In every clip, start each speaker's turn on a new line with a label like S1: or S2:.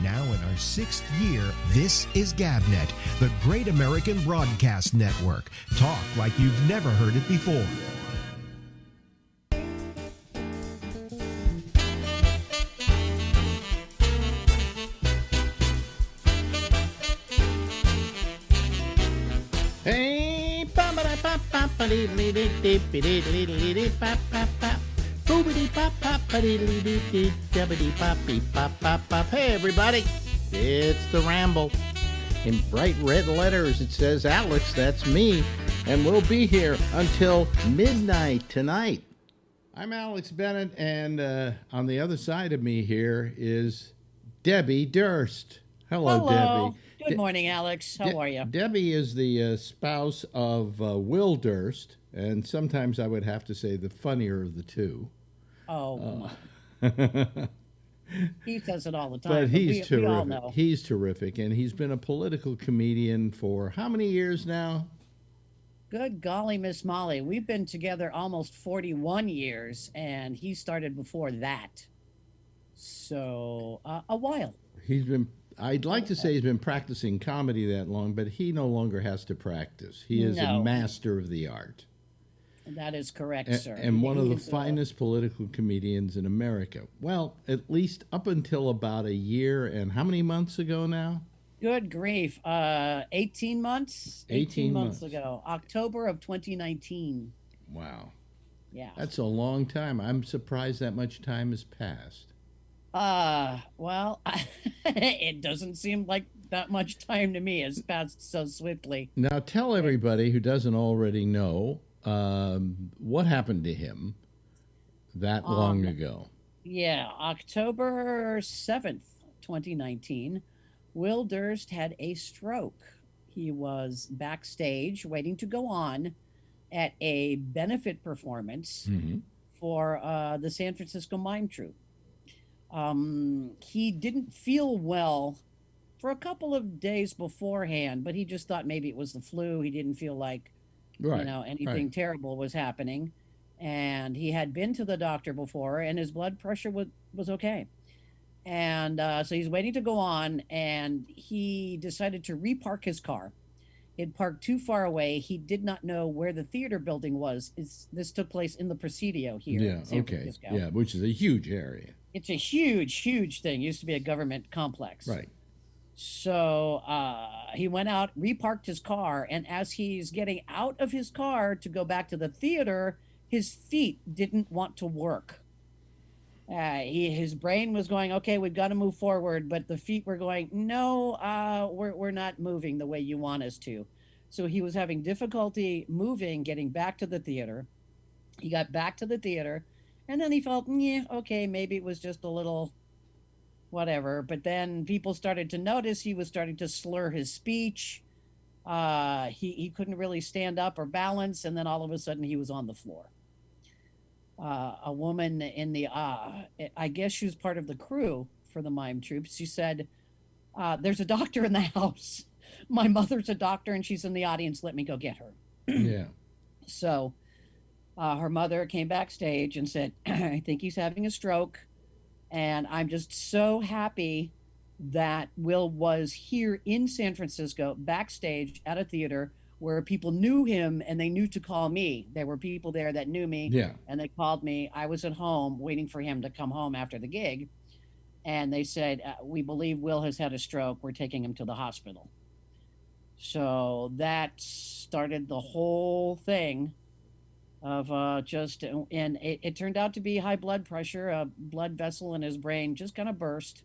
S1: Now in our 6th year, this is GabNet, the Great American Broadcast Network. Talk like you've never heard it before.
S2: Hey, hey everybody, it's the Ramble. In bright red letters it says Alex, that's me, and we'll be here until midnight tonight. I'm Alex Bennett, and on the other side of me here is Debbie Durst. Hello. Debbie.
S3: Good morning, Alex. How are you?
S2: Debbie is the spouse of Will Durst, and sometimes I would have to say the funnier of the two.
S3: Oh, he says it all the time.
S2: But he's terrific.
S3: We all know.
S2: He's terrific, and he's been a political comedian for how many years now?
S3: Good golly, Miss Molly. We've been together almost 41 years, and he started before that. So, a while.
S2: I'd like to say he's been practicing comedy that long, but he no longer has to practice. He is a master of the art.
S3: That is correct, sir.
S2: And one of the finest political comedians in America. Well, at least up until about a year and how many months ago now?
S3: Good grief. 18 months?
S2: 18
S3: months ago. October of 2019.
S2: Wow.
S3: Yeah.
S2: That's a long time. I'm surprised that much time has passed.
S3: Well, it doesn't seem like that much time to me. It's passed so swiftly.
S2: Now, tell everybody who doesn't already know what happened to him that long ago.
S3: Yeah, October 7th, 2019, Will Durst had a stroke. He was backstage waiting to go on at a benefit performance for the San Francisco Mime Troupe. He didn't feel well for a couple of days beforehand, but he just thought maybe it was the flu. He didn't feel like, anything terrible was happening. And he had been to the doctor before, and his blood pressure was okay. And so he's waiting to go on, and he decided to repark his car. It parked too far away. He did not know where the theater building was. This took place in the Presidio here in San Francisco.
S2: Yeah, which is a huge area.
S3: It's a huge, huge thing. It used to be a government complex.
S2: Right.
S3: So he went out, reparked his car, and as he's getting out of his car to go back to the theater, his feet didn't want to work. His brain was going, okay, we've got to move forward, but the feet were going, no, we're not moving the way you want us to. So he was having difficulty moving, getting back to the theater. He got back to the theater, and then he felt, okay, maybe it was just a little whatever. But then people started to notice he was starting to slur his speech. He couldn't really stand up or balance, and then all of a sudden he was on the floor. A woman in the, I guess she was part of the crew for the mime troupe. She said, there's a doctor in the house. My mother's a doctor and she's in the audience. Let me go get her.
S2: Yeah.
S3: So her mother came backstage and said, I think he's having a stroke. And I'm just so happy that Will was here in San Francisco, backstage at a theater where people knew him and they knew to call me. There were people there that knew me, and they called me. I was at home waiting for him to come home after the gig. And they said, we believe Will has had a stroke. We're taking him to the hospital. So that started the whole thing of and it turned out to be high blood pressure. A blood vessel in his brain just kind of burst.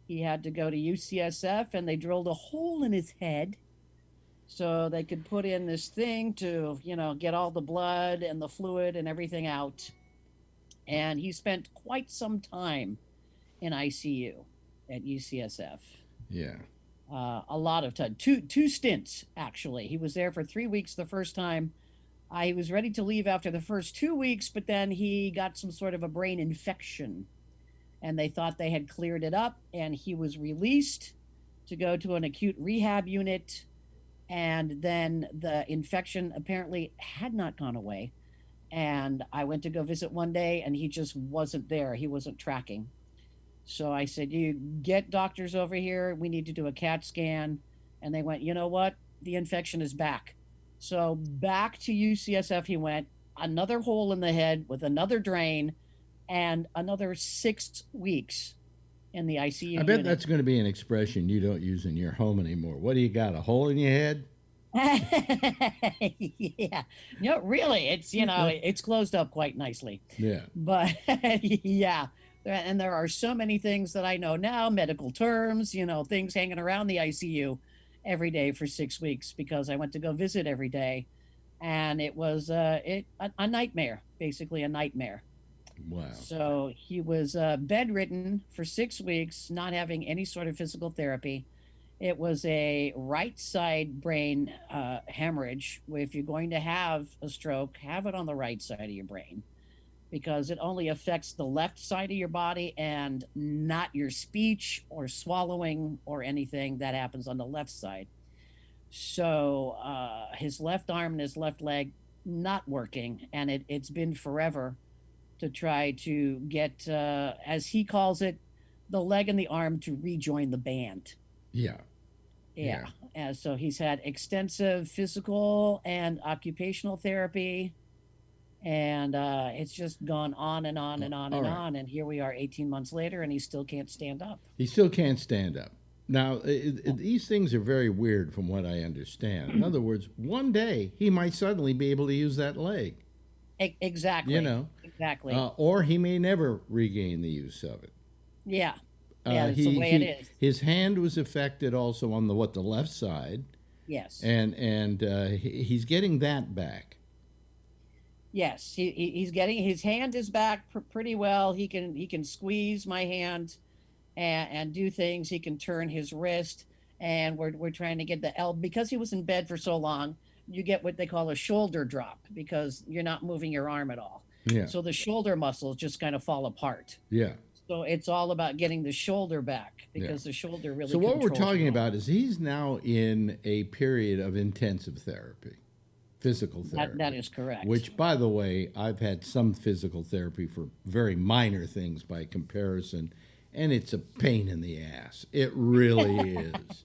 S3: He had to go to UCSF, and they drilled a hole in his head so they could put in this thing to, get all the blood and the fluid and everything out. And he spent quite some time in ICU at UCSF.
S2: Yeah.
S3: A lot of time. Two stints, actually. He was there for 3 weeks the first time. He was ready to leave after the first 2 weeks, but then he got some sort of a brain infection. And they thought they had cleared it up, and he was released to go to an acute rehab unit. And then the infection apparently had not gone away. And I went to go visit one day, and he just wasn't there. He wasn't tracking. So I said, "You get doctors over here. We need to do a CAT scan." And they went, "You know what? The infection is back." So back to UCSF he went, another hole in the head with another drain, and another 6 weeks in the ICU
S2: I bet
S3: unit.
S2: that's going to be an expression you don't use in your home anymore. What do you got? A hole in your head?
S3: Yeah. No, really, it's closed up quite nicely.
S2: Yeah.
S3: But yeah. And there are so many things that I know now, medical terms, things hanging around the ICU every day for 6 weeks because I went to go visit every day. And it was a nightmare, basically a nightmare.
S2: Wow.
S3: So he was bedridden for 6 weeks, not having any sort of physical therapy. It was a right side brain hemorrhage. If you're going to have a stroke, have it on the right side of your brain because it only affects the left side of your body and not your speech or swallowing or anything that happens on the left side. So his left arm and his left leg not working, and it's been forever to try to get, as he calls it, the leg and the arm to rejoin the band.
S2: Yeah.
S3: Yeah. And so he's had extensive physical and occupational therapy, and it's just gone on and on and on
S2: All
S3: and
S2: right.
S3: on. And here we are 18 months later, and he still can't stand up.
S2: He still can't stand up. Now, these things are very weird from what I understand. In other words, one day he might suddenly be able to use that leg.
S3: Exactly. Exactly.
S2: Or he may never regain the use of it.
S3: Yeah. Yeah, that's the way it is.
S2: His hand was affected also on the left side.
S3: Yes.
S2: And he's getting that back.
S3: Yes, he's getting his hand is back pretty well. He can squeeze my hand and do things. He can turn his wrist, and we're trying to get the elbow because he was in bed for so long. You get what they call a shoulder drop because you're not moving your arm at all.
S2: Yeah.
S3: So the shoulder muscles just kind of fall apart.
S2: Yeah.
S3: So it's all about getting the shoulder back because the shoulder really.
S2: So what we're
S3: controls
S2: talking
S3: your
S2: about is he's now in a period of intensive therapy, physical therapy.
S3: That is correct.
S2: Which, by the way, I've had some physical therapy for very minor things by comparison, and it's a pain in the ass. It really is.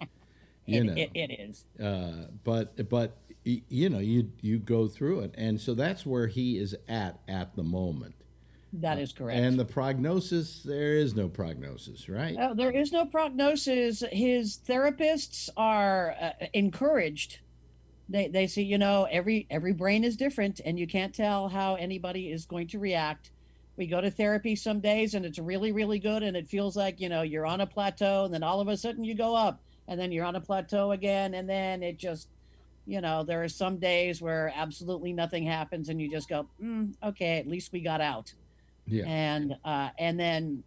S3: It is.
S2: But you go through it, and so that's where he is at the moment.
S3: That is correct.
S2: And the prognosis, there is no prognosis, right?
S3: Oh, there is no prognosis. His therapists are encouraged. They say, every brain is different, and you can't tell how anybody is going to react. We go to therapy some days, and it's really, really good, and it feels like, you're on a plateau, and then all of a sudden you go up, and then you're on a plateau again, and then it just, there are some days where absolutely nothing happens, and you just go, okay, at least we got out.
S2: Yeah.
S3: And then,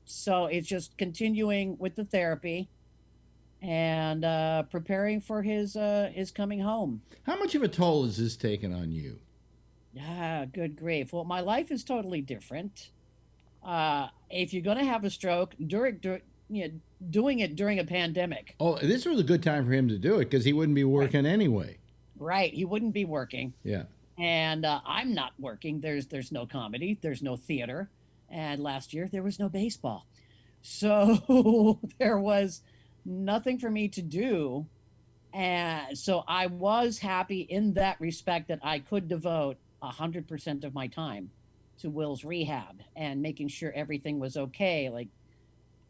S3: so it's just continuing with the therapy and preparing for his coming home.
S2: How much of a toll has this taken on you?
S3: Good grief. Well, my life is totally different. If you're going to have a stroke doing it during a pandemic.
S2: Oh, this was a good time for him to do it because he wouldn't be working anyway.
S3: Right. He wouldn't be working.
S2: Yeah.
S3: And I'm not working. There's no comedy. There's no theater. And last year there was no baseball. So there was nothing for me to do. And so I was happy in that respect that I could devote 100% of my time to Will's rehab and making sure everything was okay. Like,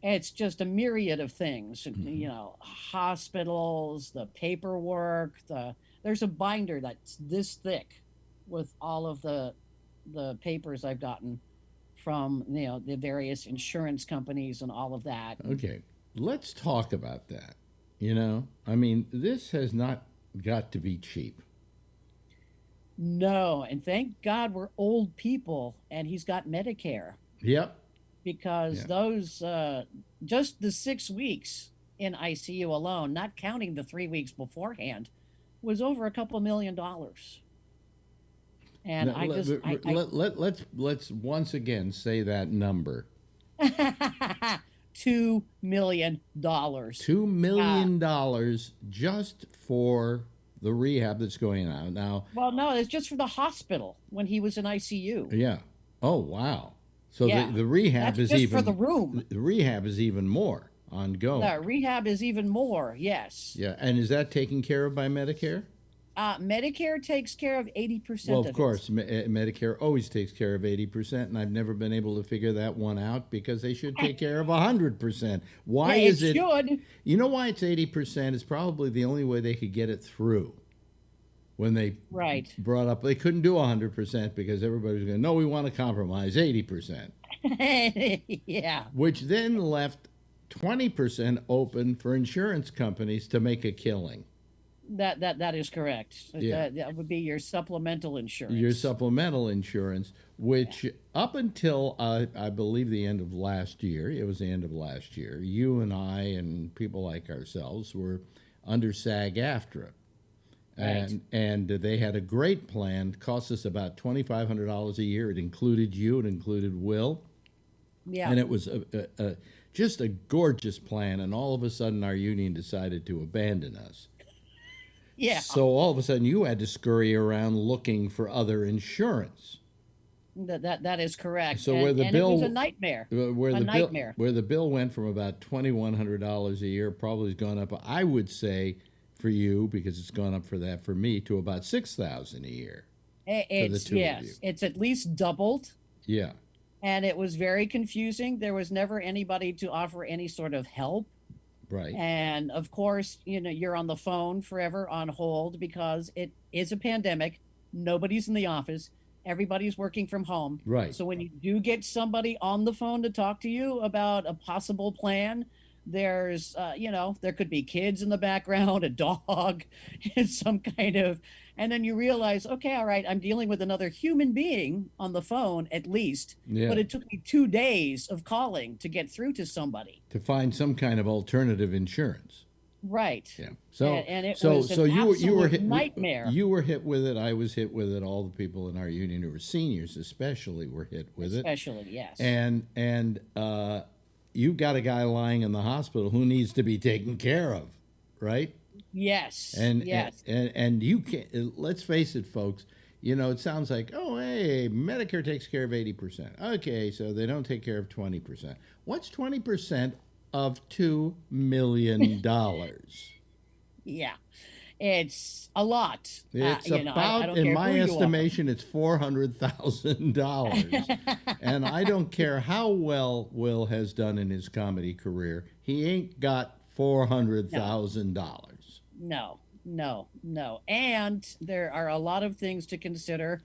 S3: it's just a myriad of things, hospitals, the paperwork, there's a binder that's this thick with all of the papers I've gotten from the various insurance companies and all of that.
S2: Okay, let's talk about that. I mean, this has not got to be cheap.
S3: No, and thank God we're old people and he's got Medicare.
S2: Yep.
S3: Because those just the 6 weeks in ICU alone, not counting the 3 weeks beforehand, was over $2 million. And
S2: now, let's once again say that number.
S3: $2 million.
S2: $2 million just for the rehab that's going on now.
S3: Well, no, it's just for the hospital when he was in ICU.
S2: Yeah. Oh, wow. So
S3: Yeah.
S2: the rehab
S3: That's
S2: is
S3: just for the room.
S2: the rehab is even more ongoing.
S3: The rehab is even more. Yes.
S2: Yeah, and is that taken care of by Medicare?
S3: Medicare takes care of 80%
S2: Well,
S3: of
S2: of
S3: it.
S2: course, Medicare always takes care of 80%, and I've never been able to figure that one out because they should take care of 100%. Why
S3: Yeah,
S2: is it?
S3: should.
S2: You know why it's 80%? It's probably the only way they could get it through. When they
S3: Right.
S2: brought up, they couldn't do 100% because everybody was going, no, we want to compromise 80%,
S3: Yeah.
S2: which then left 20% open for insurance companies to make a killing.
S3: That is correct.
S2: Yeah.
S3: That would be your supplemental insurance.
S2: Your supplemental insurance, which up until I believe the end of last year, it was the end of last year, you and I and people like ourselves were under SAG-AFTRA.
S3: Right.
S2: And they had a great plan, cost us about $2,500 a year. It included you, it included Will,
S3: Yeah.
S2: and it was just a gorgeous plan. And all of a sudden, our union decided to abandon us.
S3: Yeah.
S2: So all of a sudden, you had to scurry around looking for other insurance.
S3: That is correct.
S2: So
S3: and,
S2: where the
S3: and
S2: bill
S3: it was a nightmare.
S2: Where the bill went from about $2,100 a year, probably has gone up. I would say for you, because it's gone up for me to about $6,000 a year.
S3: It's
S2: two of
S3: yes,
S2: you.
S3: it's at least doubled,
S2: Yeah,
S3: and it was very confusing. There was never anybody to offer any sort of help.
S2: right.
S3: And of course, you're on the phone forever on hold because it is a pandemic. Nobody's in the office. Everybody's working from home.
S2: Right.
S3: So when you do get somebody on the phone to talk to you about a possible plan, there's, there could be kids in the background, a dog, some kind of, and then you realize, okay, all right, I'm dealing with another human being on the phone at least.
S2: Yeah.
S3: But it took me 2 days of calling to get through to somebody.
S2: To find some kind of alternative insurance.
S3: Right.
S2: Yeah. So
S3: and it
S2: so
S3: was
S2: so
S3: an
S2: you were
S3: absolute
S2: hit
S3: nightmare.
S2: You were hit with it. I was hit with it. All the people in our union who were seniors, especially, were hit with it.
S3: Especially, yes.
S2: And you've got a guy lying in the hospital who needs to be taken care of, right?
S3: Yes.
S2: And
S3: yes.
S2: and you can't. Let's face it, folks. It sounds like, oh, hey, Medicare takes care of 80%. Okay, so they don't take care of 20%. What's 20% of $2 million?
S3: Yeah. It's a lot.
S2: It's
S3: I
S2: about,
S3: don't
S2: in
S3: care
S2: my
S3: who you are.
S2: estimation, it's $400,000. And I don't care how well Will has done in his comedy career. He ain't got $400,000.
S3: No. And there are a lot of things to consider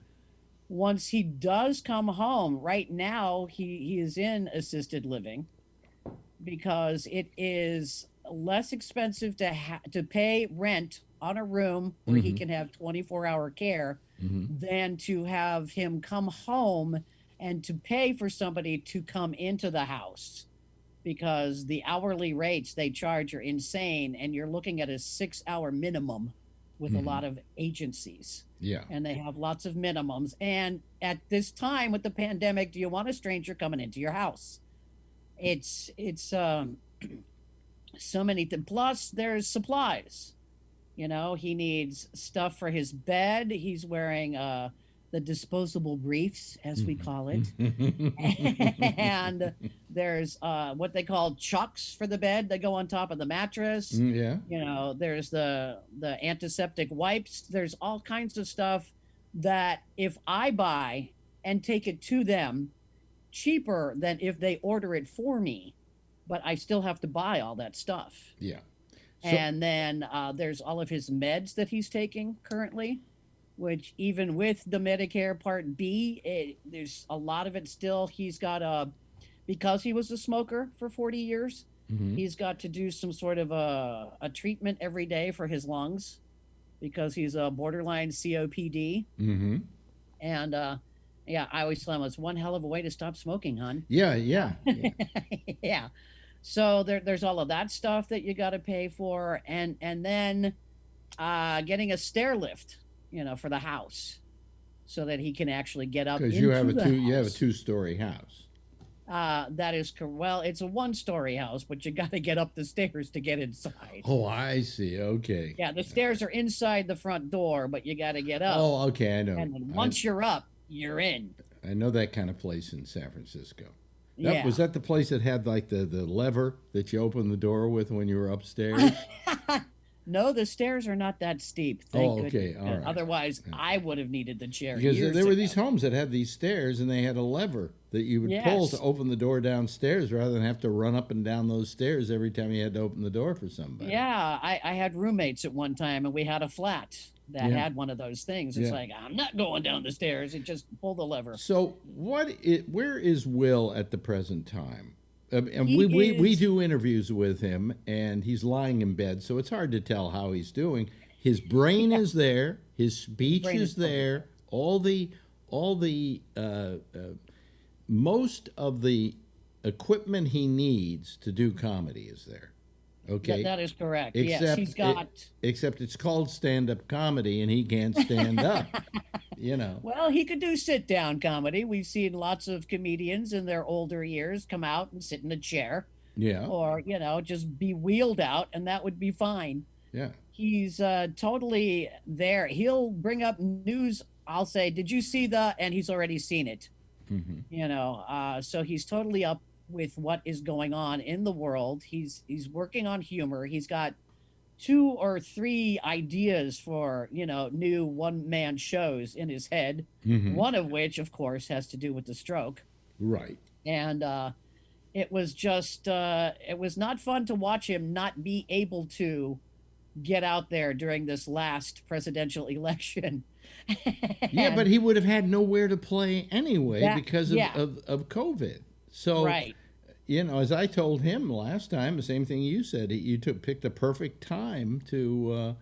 S3: once he does come home. Right now, he is in assisted living because it is less expensive to pay rent on a room where he can have 24-hour care than to have him come home and to pay for somebody to come into the house, because the hourly rates they charge are insane, and you're looking at a 6-hour minimum with a lot of agencies.
S2: Yeah.
S3: And they have lots of minimums. And at this time with the pandemic, do you want a stranger coming into your house? It's so many things. Plus, there's supplies. He needs stuff for his bed. He's wearing the disposable briefs, as we call it. And there's what they call chucks for the bed that go on top of the mattress.
S2: Yeah.
S3: There's the antiseptic wipes. There's all kinds of stuff that if I buy and take it to them, cheaper than if they order it for me, but I still have to buy all that stuff.
S2: Yeah.
S3: And then there's all of his meds that he's taking currently, which even with the Medicare Part B, there's a lot of it still. He's got because he was a smoker for 40 years, he's got to do some sort of a treatment every day for his lungs because he's a borderline COPD. And yeah, I always tell him it's one hell of a way to stop smoking, hon.
S2: Yeah.
S3: Yeah. So there's all of that stuff that you got to pay for, and then getting a stair lift, for the house, so that he can actually get up.
S2: Because you have a 2-story house.
S3: That is well, it's a 1-story house, but you got to get up the stairs to get inside.
S2: Oh, I see. Okay.
S3: Yeah, the stairs are inside the front door, but you got to get up.
S2: Oh, okay, I know.
S3: And then once you're up, you're in.
S2: I know that kind of place in San Francisco.
S3: Yeah.
S2: Was that the place that had like the lever that you open the door with when you were upstairs?
S3: No, the stairs are not that steep. Thank
S2: Oh, okay,
S3: goodness.
S2: all right.
S3: Otherwise,
S2: Okay.
S3: I would have needed the chair
S2: Because
S3: years
S2: there were
S3: ago.
S2: these homes that had these stairs and they had a lever that you would pull
S3: Yes.
S2: to open the door downstairs rather than have to run up and down those stairs every time you had to open the door for somebody.
S3: Yeah, I had roommates at one time, and we had a flat that
S2: Yeah.
S3: had one of those things. It's
S2: Yeah.
S3: like, I'm not going down the stairs. It just pull the lever.
S2: So where is Will at the present time? And
S3: He
S2: we
S3: is-
S2: do interviews with him, and he's lying in bed, so it's hard to tell how he's doing. His brain is there, his speech
S3: brain
S2: is
S3: is totally
S2: there, all the most of the equipment he needs to do comedy is there. Okay,
S3: That is correct. Yes, he's got.
S2: except it's called stand-up comedy, and he can't stand up.
S3: Well, he could do sit down comedy. We've seen lots of comedians in their older years come out and sit in a chair
S2: Yeah,
S3: or, just be wheeled out, and that would be fine.
S2: yeah.
S3: He's totally there. He'll bring up news. I'll say, "Did you see the?" And he's already seen it. So he's totally up with what is going on in the world. He's working on humor. He's got 2 or 3 ideas for new one-man shows in his head. One of which, of course, has to do with the stroke.
S2: Right.
S3: And it was just it was not fun to watch him not be able to get out there during this last presidential election.
S2: Yeah, but he would have had nowhere to play anyway because
S3: yeah.
S2: of COVID. So,
S3: Right.
S2: As I told him last time, the same thing you said. You picked a perfect time to.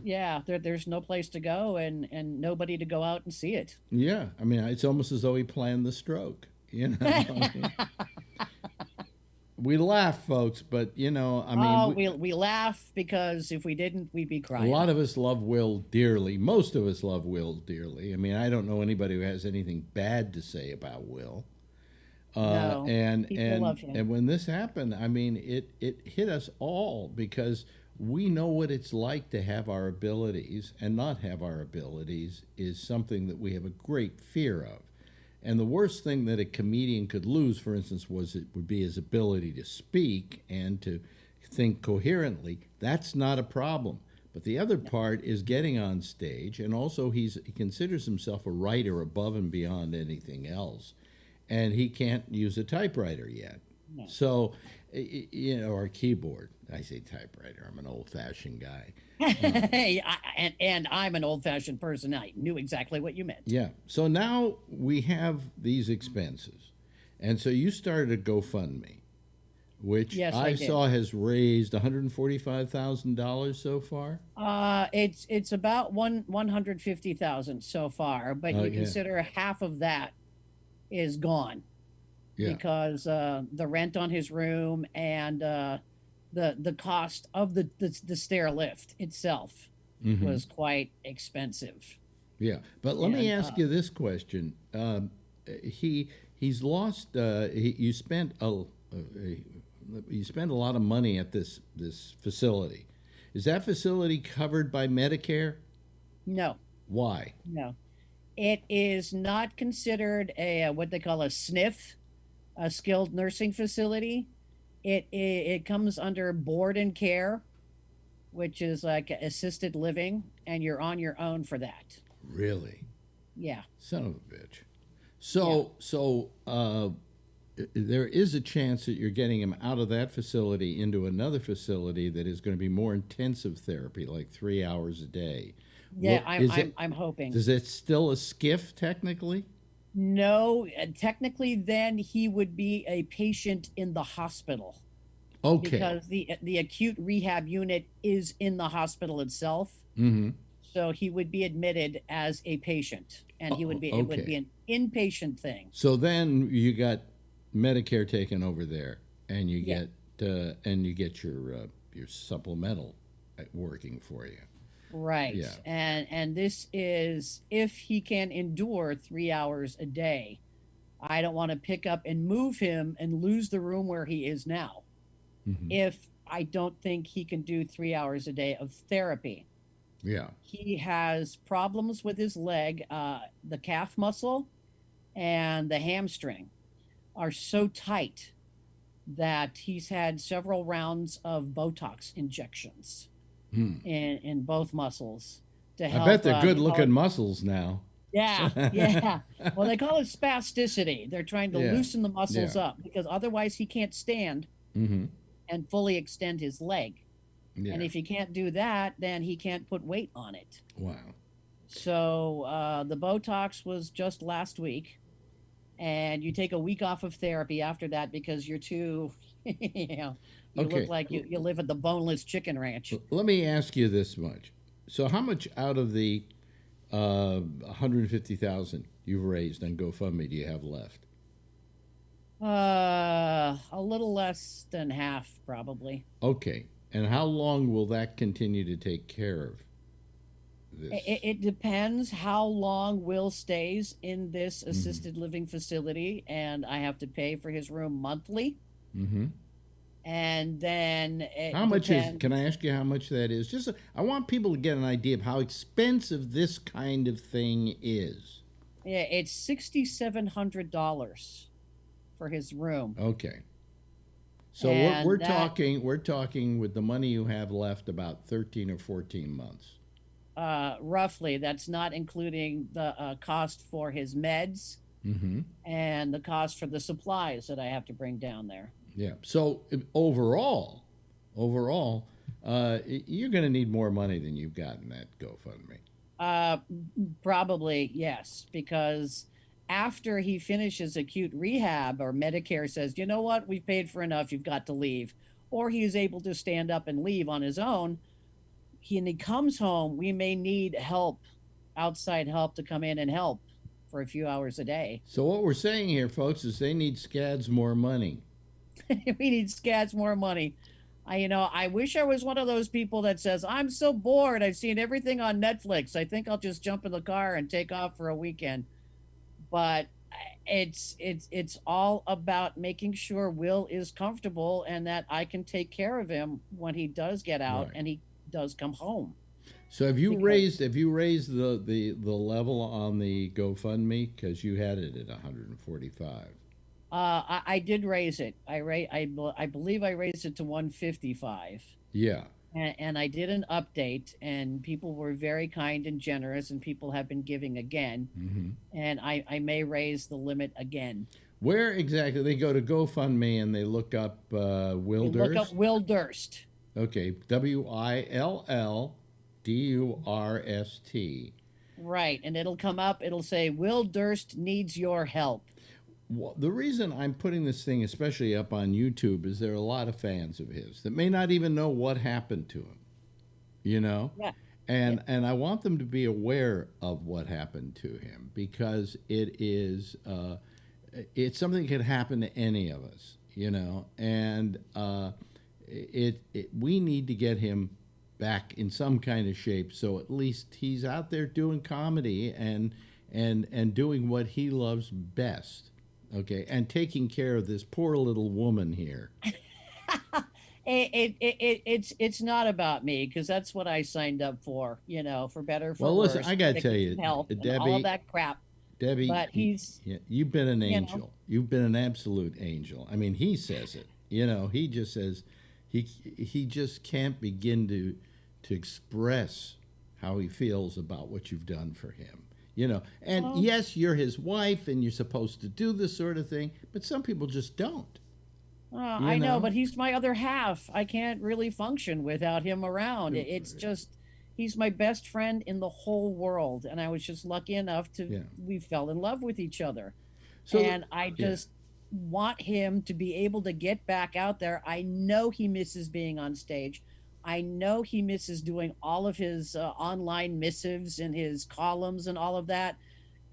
S3: Yeah, there's no place to go and nobody to go out and see it.
S2: Yeah, I mean, it's almost as though he planned the stroke. We laugh, folks, but
S3: We laugh because if we didn't, we'd be
S2: a
S3: crying.
S2: lot of us love Will dearly. Most of us love Will dearly. I mean, I don't know anybody who has anything bad to say about Will.
S3: No,
S2: and
S3: people love him.
S2: and when this happened, I mean, it hit us all because we know what it's like to have our abilities and not have our abilities is something that we have a great fear of. And the worst thing that a comedian could lose, for instance, would be his ability to speak and to think coherently. That's not a problem. But the other part is getting on stage, and also he considers himself a writer above and beyond anything else. And he can't use a typewriter yet. No. So, or a keyboard. I say typewriter. I'm an old-fashioned guy.
S3: Hey, and I'm an old-fashioned person. I knew exactly what you meant.
S2: Yeah. So now we have these expenses. And so you started a GoFundMe, which
S3: Yes,
S2: I
S3: I did.
S2: saw has raised $145,000 so far.
S3: It's about 150,000 so far, but you
S2: Yeah.
S3: consider half of that is gone
S2: Yeah.
S3: because the rent on his room and the cost of the stair lift itself was quite expensive.
S2: Yeah, but let me
S3: And,
S2: ask you this question: he's lost. You spent a lot of money at this facility. Is that facility covered by Medicare?
S3: No,
S2: Why?
S3: no, it is not considered a what they call a SNF, a skilled nursing facility. It comes under board and care, which is like assisted living, and you're on your own for that.
S2: Really?
S3: Yeah.
S2: Son of a bitch. So there is a chance that you're getting him out of that facility into another facility that is going to be more intensive therapy, like 3 hours a day.
S3: Yeah,
S2: Well,
S3: I'm hoping.
S2: Is it still a skiff technically?
S3: No, technically, then he would be a patient in the hospital
S2: Okay.
S3: because the acute rehab unit is in the hospital itself.
S2: Mm-hmm.
S3: So he would be admitted as a patient, and it would be
S2: okay.
S3: an inpatient thing.
S2: So then you got Medicare taken over there, and you
S3: Yeah.
S2: get your supplemental working for you.
S3: Right.
S2: Yeah.
S3: And this is if he can endure 3 hours a day. I don't want to pick up and move him and lose the room where he is now.
S2: Mhm.
S3: If I don't think he can do 3 hours a day of therapy.
S2: Yeah.
S3: He has problems with his leg, the calf muscle and the hamstring are so tight that he's had several rounds of Botox injections
S2: Hmm.
S3: in both muscles to
S2: I bet
S3: help.
S2: they're good
S3: They call
S2: looking
S3: it,
S2: muscles now.
S3: yeah, yeah. Well, they call it spasticity. They're trying to
S2: Yeah.
S3: loosen the muscles
S2: Yeah.
S3: up because otherwise he can't stand
S2: Mm-hmm.
S3: and fully extend his leg. And
S2: Yeah.
S3: if he can't do that, then he can't put weight on it.
S2: Wow.
S3: So the Botox was just last week, and you take a week off of therapy after that because you're too, you look
S2: Okay.
S3: like you live at the boneless chicken ranch.
S2: Let me ask you this much. So, how much out of the 150,000 you've raised on GoFundMe do you have left?
S3: A little less than half, probably.
S2: Okay. And how long will that continue to take care of this?
S3: It depends how long Will stays in this
S2: Mm-hmm.
S3: assisted living facility, and I have to pay for his room monthly.
S2: Mm-hmm.
S3: And then
S2: How
S3: it
S2: much is?
S3: depends.
S2: Can I ask you how much that is? I want people to get an idea of how expensive this kind of thing is.
S3: Yeah, it's $6,700 for his room,
S2: Okay. So
S3: and that
S2: we're talking with the money you have left about 13 or 14 months.
S3: roughly, that's not including the cost for his meds
S2: Mm-hmm.
S3: and the cost for the supplies that I have to bring down there.
S2: Yeah. So overall, you're going to need more money than you've got in that GoFundMe.
S3: Uh, Probably yes, because after he finishes acute rehab or Medicare says, you know what, we've paid for enough, you've got to leave, or he is able to stand up and leave on his own, and he comes home, we may need help, outside help to come in and help for a few hours a day.
S2: So what we're saying here, folks, is they need scads more money.
S3: We need scads more money. I wish I was one of those people that says, I'm so bored. I've seen everything on Netflix. I think I'll just jump in the car and take off for a weekend. But it's all about making sure Will is comfortable and that I can take care of him when he does get out
S2: Right.
S3: and he does come home.
S2: So have you
S3: Because
S2: raised the level on the GoFundMe, because you had it at 145?
S3: I did raise it. I believe I raised it to 155.
S2: Yeah.
S3: And I did an update, and people were very kind and generous, and people have been giving again.
S2: Mm-hmm.
S3: And I may raise the limit again.
S2: Where exactly? They go to GoFundMe and they look up Will
S3: You look up
S2: Durst.
S3: Will Durst.
S2: Okay, WILLDURST.
S3: Right. And it'll come up, it'll say, Will Durst needs your help.
S2: Well, the reason I'm putting this thing especially up on YouTube is there are a lot of fans of his that may not even know what happened to him, you know?
S3: Yeah.
S2: And I want them to be aware of what happened to him, because it's something that could happen to any of us, you know? And we need to get him back in some kind of shape, so at least he's out there doing comedy and doing what he loves best. Okay, and taking care of this poor little woman here.
S3: It's not about me, because that's what I signed up for, for better, for
S2: Well, listen,
S3: worse,
S2: I gotta tell
S3: sickness
S2: you,
S3: and health, and all of
S2: Debbie,
S3: that crap.
S2: Debbie,
S3: But he's,
S2: yeah, you've been an
S3: you
S2: angel.
S3: know,
S2: You've been an absolute angel. I mean, he says it. He just says he just can't begin to express how he feels about what you've done for him. And
S3: well,
S2: yes, you're his wife and you're supposed to do this sort of thing, but some people just don't. You
S3: I know,
S2: know?
S3: but he's my other half. I can't really function without him around. It's just, he's my best friend in the whole world. And I was just lucky enough
S2: Yeah.
S3: we fell in love with each other.
S2: So
S3: And I
S2: yeah,
S3: just want him to be able to get back out there. I know he misses being on stage. I know he misses doing all of his online missives and his columns and all of that.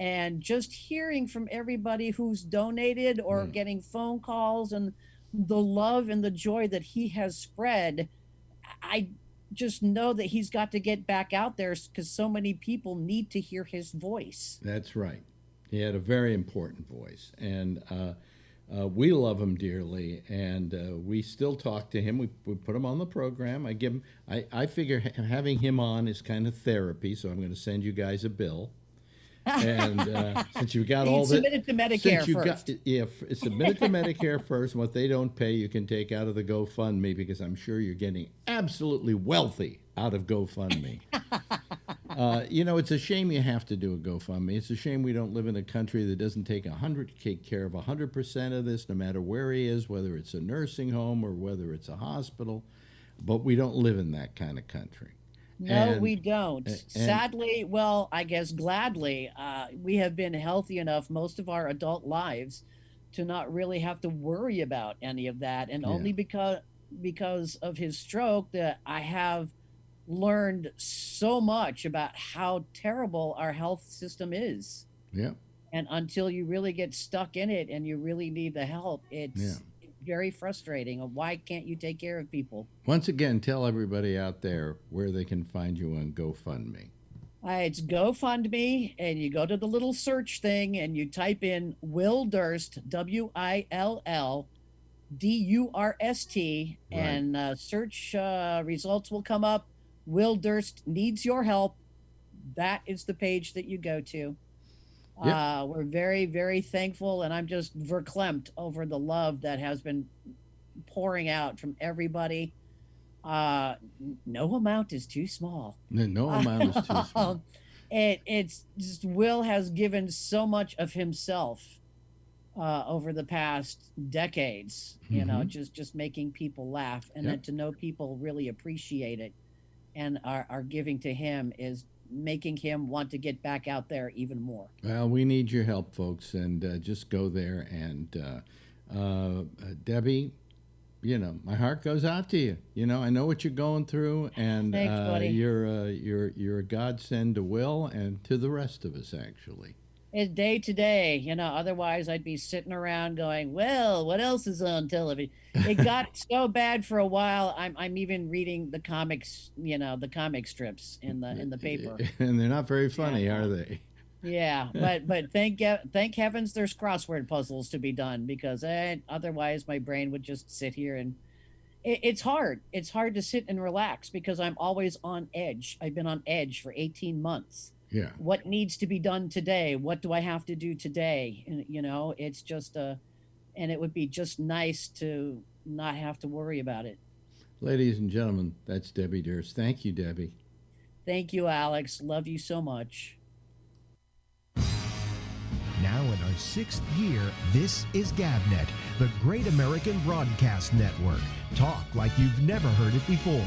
S3: And just hearing from everybody who's donated or
S2: yeah.
S3: getting phone calls and the love and the joy that he has spread, I just know that he's got to get back out there because so many people need to hear his voice.
S2: That's right. He had a very important voice, and We love him dearly, and we still talk to him. We put him on the program. I figure having him on is kind of therapy, so I'm going to send you guys a bill. And since you got all
S3: submit it to Medicare first.
S2: Submit it to Medicare first. And what they don't pay, you can take out of the GoFundMe, because I'm sure you're getting absolutely wealthy out of GoFundMe. It's a shame you have to do a GoFundMe. It's a shame we don't live in a country that doesn't take care of 100% of this, no matter where he is, whether it's a nursing home or whether it's a hospital. But we don't live in that kind of country.
S3: No, we don't. Sadly, well, I guess gladly, we have been healthy enough most of our adult lives to not really have to worry about any of that. And only because of his stroke that I have learned so much about how terrible our health system is.
S2: Yeah.
S3: And until you really get stuck in it and you really need the help, it's very frustrating. Why can't you take care of people?
S2: Once again, tell everybody out there where they can find you on GoFundMe.
S3: It's GoFundMe, and you go to the little search thing and you type in Will Durst, WILLDURST, and search results will come up. Will Durst needs your help. That is the page that you go to. Yep. We're very, very thankful, and I'm just verklempt over the love that has been pouring out from everybody. No amount is too small.
S2: No amount is too small.
S3: It's just Will has given so much of himself over the past decades, just making people laugh, and then to know people really appreciate it and are giving to him is making him want to get back out there even more.
S2: Well, we need your help, folks, and just go there. And Debbie, my heart goes out to you. I know what you're going through, and
S3: thanks, buddy.
S2: You're a godsend to Will and to the rest of us, actually.
S3: It's day to day, otherwise I'd be sitting around going, well, what else is on television? It got so bad for a while. I'm even reading the comics, the comic strips in the paper.
S2: And they're not very funny, are they?
S3: Yeah, but thank heavens there's crossword puzzles to be done, because otherwise my brain would just sit here and it's hard. It's hard to sit and relax because I'm always on edge. I've been on edge for 18 months.
S2: Yeah.
S3: What needs to be done today? What do I have to do today? And, it's just and it would be just nice to not have to worry about it.
S2: Ladies and gentlemen, that's Debbie Durst. Thank you, Debbie.
S3: Thank you, Alex. Love you so much.
S1: Now in our 6th year, this is GabNet, the Great American Broadcast Network. Talk like you've never heard it before.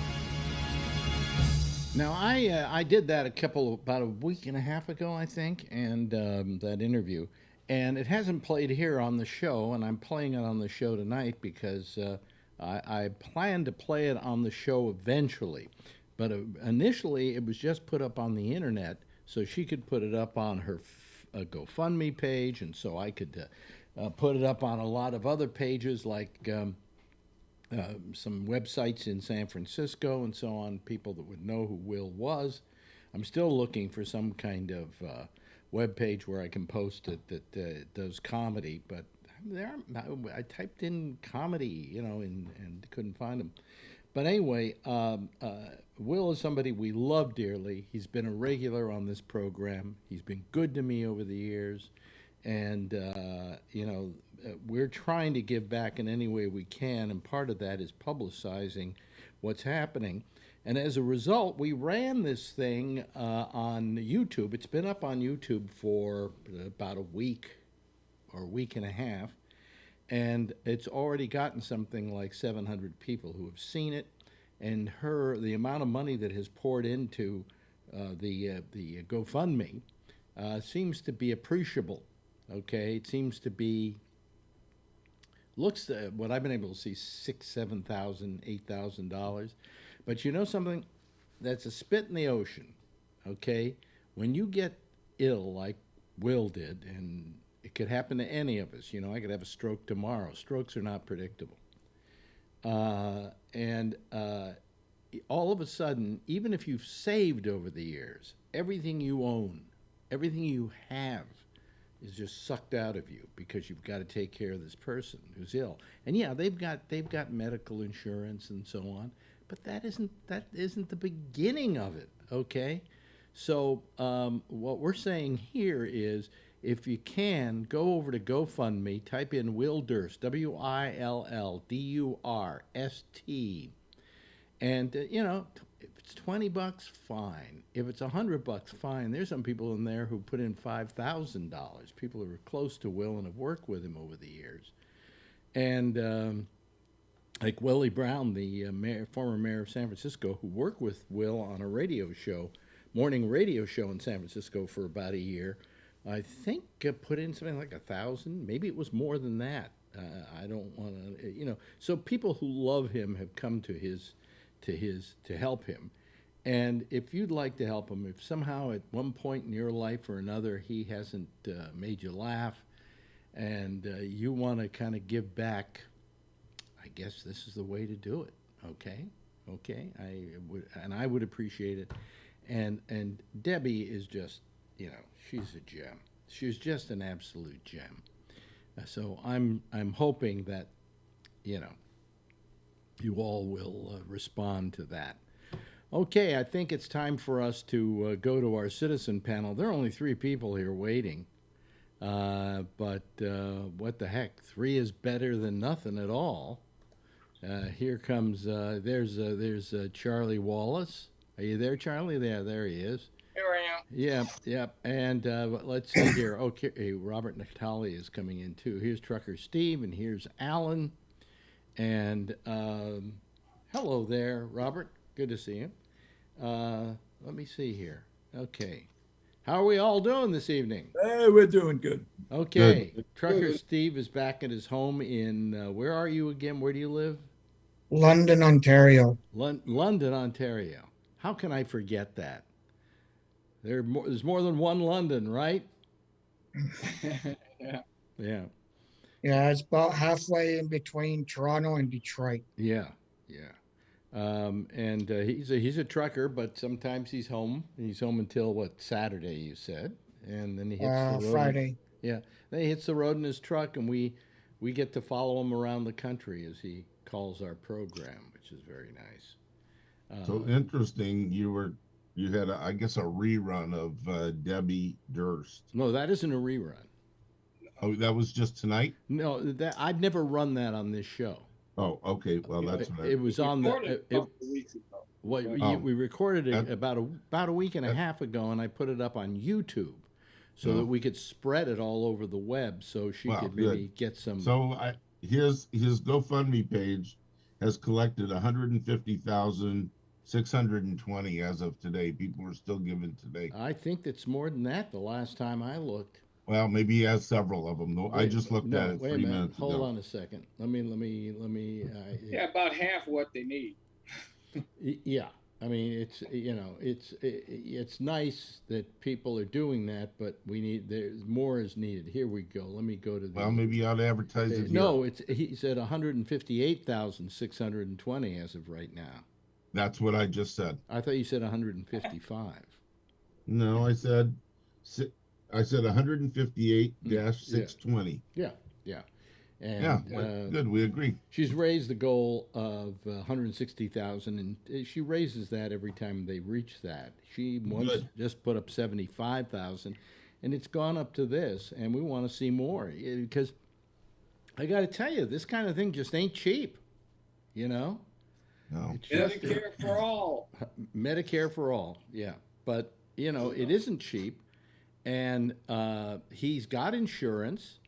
S2: Now, I did that about a week and a half ago, I think, and that interview. And it hasn't played here on the show, and I'm playing it on the show tonight because I plan to play it on the show eventually. But initially, it was just put up on the internet so she could put it up on her GoFundMe page, and so I could put it up on a lot of other pages like some websites in San Francisco and so on, people that would know who Will was. I'm still looking for some kind of web page where I can post it that does comedy, but I typed in comedy, and couldn't find them. But anyway, Will is somebody we love dearly. He's been a regular on this program. He's been good to me over the years. And, we're trying to give back in any way we can, and part of that is publicizing what's happening. And as a result, we ran this thing on YouTube. It's been up on YouTube for about a week or a week and a half, and it's already gotten something like 700 people who have seen it. And the amount of money that has poured into the GoFundMe seems to be appreciable. Okay, it seems to be, what I've been able to see, $6,000, $7,000, $8,000. But you know something? That's a spit in the ocean, okay? When you get ill like Will did, and it could happen to any of us, I could have a stroke tomorrow. Strokes are not predictable. And all of a sudden, even if you've saved over the years, everything you own, everything you have, is just sucked out of you because you've got to take care of this person who's ill. And yeah, they've got medical insurance and so on, but that isn't the beginning of it. Okay, so what we're saying here is, if you can, go over to GoFundMe, type in Will Durst, WILLDURST, and if it's $20, fine. If it's $100, fine. There's some people in there who put in $5,000. People who are close to Will and have worked with him over the years, and like Willie Brown, the former mayor of San Francisco, who worked with Will on a radio show, morning radio show in San Francisco for about a year. I think put in something like 1,000. Maybe it was more than that. I don't want to, So people who love him have come to help him. And if you'd like to help him, if somehow at one point in your life or another he hasn't made you laugh, and you want to kind of give back, I guess this is the way to do it. Okay. I would appreciate it. And Debbie is just, she's a gem. She's just an absolute gem. So I'm hoping that, you all will respond to that. Okay, I think it's time for us to go to our citizen panel. There are only 3 people here waiting, but what the heck? 3 is better than nothing at all. Here comes there's Charlie Wallace. Are you there, Charlie? There he is.
S4: Here I am.
S2: Yeah. And let's see here. Okay, Robert Natali is coming in too. Here's Trucker Steve, and here's Alan. And hello there, Robert. Good to see you. Let me see here. Okay. How are we all doing this evening?
S5: Hey, we're doing good.
S2: Okay.
S5: Good.
S2: Trucker Steve is back at his home in, where are you again? Where do you live?
S6: London, Ontario.
S2: London, Ontario. How can I forget that? There's more than one London, right?
S4: Yeah.
S2: Yeah.
S6: Yeah, it's about halfway in between Toronto and Detroit.
S2: Yeah. And he's a trucker, but sometimes he's home. He's home until Saturday, you said, and then he hits the road.
S6: Friday.
S2: Yeah, then he hits the road in his truck, and we get to follow him around the country, as he calls our program, which is very nice.
S5: So interesting. You had I guess a rerun of Debbie Durst.
S2: No, that isn't a rerun.
S5: Oh, that was just tonight?
S2: No, I'd never run that on this show.
S5: Oh, okay. Well, that's what
S2: It was on
S4: Recorded
S2: the.
S4: a couple of weeks ago.
S2: We recorded it about a week and a half ago, and I put it up on YouTube so that we could spread it all over the web, so she could maybe get some.
S5: So his GoFundMe page has collected 150,620 as of today. People are still giving today.
S2: I think that's more than that. The last time I looked.
S5: Well, maybe he has several of them though. I just looked at it 3 minutes ago.
S2: Hold on a second. Let me.
S4: Yeah, about half what they need.
S2: Yeah, I mean it's nice that people are doing that, but there's more is needed. Here we go. Let me go to the.
S5: Well, maybe you ought to advertise it.
S2: No, he said 158,620 as of right now.
S5: That's what I just said.
S2: I thought you said 155.
S5: No, I said 158-620.
S2: Yeah. And,
S5: yeah, good. We agree.
S2: She's raised the goal of 160,000, and she raises that every time they reach that. She once just put up 75,000, and it's gone up to this, and we want to see more because I got to tell you, this kind of thing just ain't cheap.
S5: No.
S4: Medicare for all.
S2: Medicare for all. Yeah, but it isn't cheap. And he's got insurance,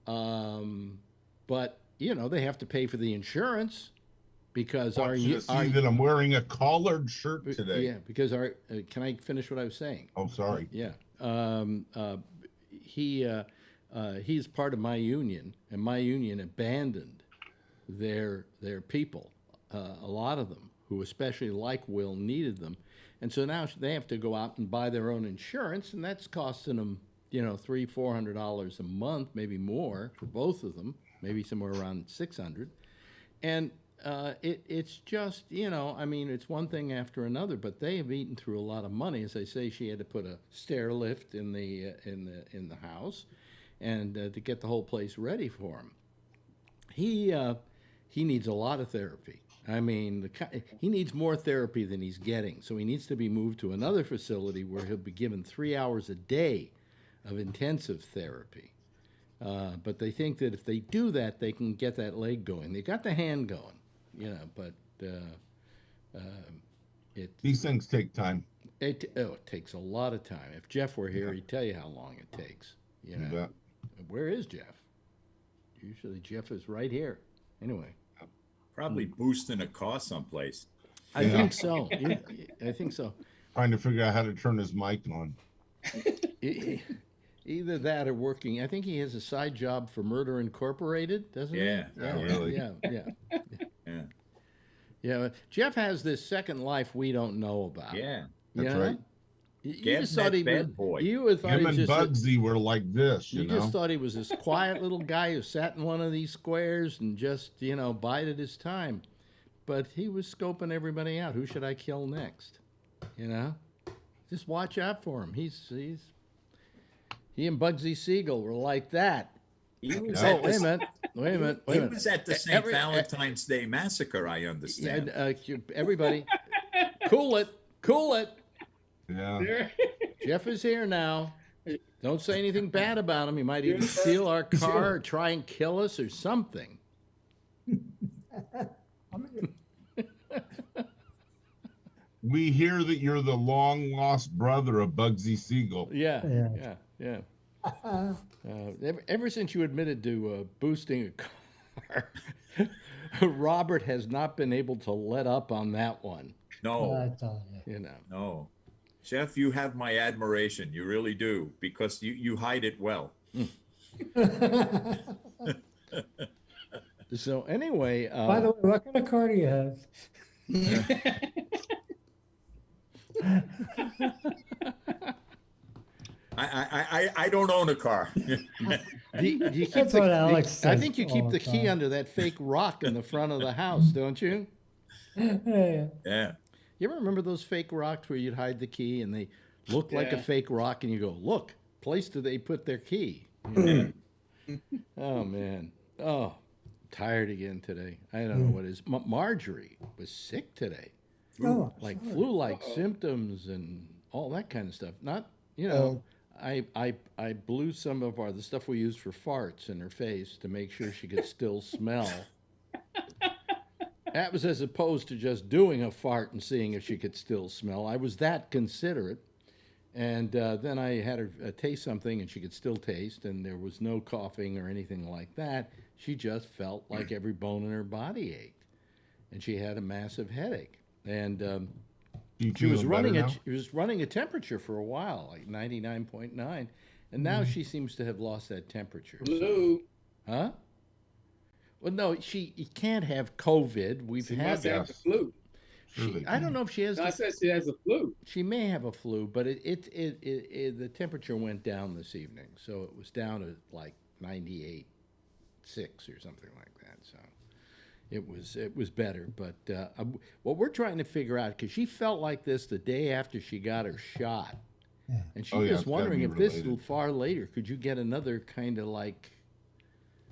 S2: but they have to pay for the insurance because
S5: that I'm wearing a collared shirt today.
S2: Yeah, because can I finish what I was saying?
S5: Oh, sorry.
S2: Yeah, he's part of my union, and my union abandoned their people. A lot of them, who especially like Will, needed them. And so now they have to go out and buy their own insurance, and that's costing them, $300-400 a month, maybe more for both of them, maybe somewhere around $600. And it's just, it's one thing after another, but they have eaten through a lot of money. As I say, she had to put a stair lift in the house, and to get the whole place ready for him. He needs a lot of therapy. I mean, he needs more therapy than he's getting, so he needs to be moved to another facility where he'll be given 3 hours a day of intensive therapy. But they think that if they do that, they can get that leg going. They got the hand going, but
S5: these things take time.
S2: It takes a lot of time. If Jeff were here, he'd tell you how long it takes. Where is Jeff? Usually Jeff is right here. Anyway.
S7: Probably boosting a car someplace.
S2: I think so. I think so.
S5: Trying to figure out how to turn his mic on.
S2: Either that or working. I think he has a side job for Murder Incorporated, doesn't he?
S7: Yeah.
S5: Really?
S2: Yeah. Jeff has this second life we don't know about.
S7: Yeah.
S5: That's right.
S2: You just thought he was
S7: boy.
S2: You thought
S5: Him
S2: he was
S5: and
S2: just
S5: Bugsy were like this,
S2: you just thought he was this quiet little guy who sat in one of these squares and just, bided his time. But he was scoping everybody out. Who should I kill next? Just watch out for him. He and Bugsy Siegel were like that.
S7: He was
S2: wait a minute.
S7: He was at the St. Valentine's Day Massacre, I understand.
S2: Everybody, cool it.
S5: Yeah.
S2: Jeff is here now. Don't say anything bad about him. He might even steal our car or try and kill us or something.
S5: We hear that you're the long lost brother of Bugsy Siegel.
S2: Yeah. Ever since you admitted to boosting a car, Robert has not been able to let up on that one.
S7: No.
S2: You know.
S7: No. Jeff, you have my admiration. You really do, because you hide it well.
S2: So anyway,
S6: By the way, what kind of car do you have?
S7: I don't own a car.
S2: Do you keep
S6: That's what Alex says
S2: I think you keep
S6: all
S2: the
S6: the
S2: key
S6: time.
S2: under that fake rock in the front of the house, don't you?
S6: Yeah.
S7: Yeah.
S2: You ever remember those fake rocks where you'd hide the key and they look like a fake rock and you go, look, place do they put their key? You know? Oh, man. Oh, tired again today. I don't know what it is. Marjorie was sick today.
S6: Oh,
S2: Like flu-like symptoms and all that kind of stuff. Not, I blew some of the stuff we use for farts in her face to make sure she could still smell. That was as opposed to just doing a fart and seeing if she could still smell. I was that considerate. And then I had her taste something and she could still taste, and there was no coughing or anything like that. She just felt like every bone in her body ached. And she had a massive headache. And she was running a temperature for a while, like 99.9. And now she seems to have lost that temperature.
S4: Blue.
S2: Huh? Well, no, you can't have COVID.
S4: She must have the flu.
S2: I don't know if she has.
S4: No, I said she has a flu.
S2: She may have a flu, but the temperature went down this evening, so it was down to like 98.6 or something like that. So it was better. But what we're trying to figure out, because she felt like this the day after she got her shot, and she was wondering if this far later, could you get another kind of like?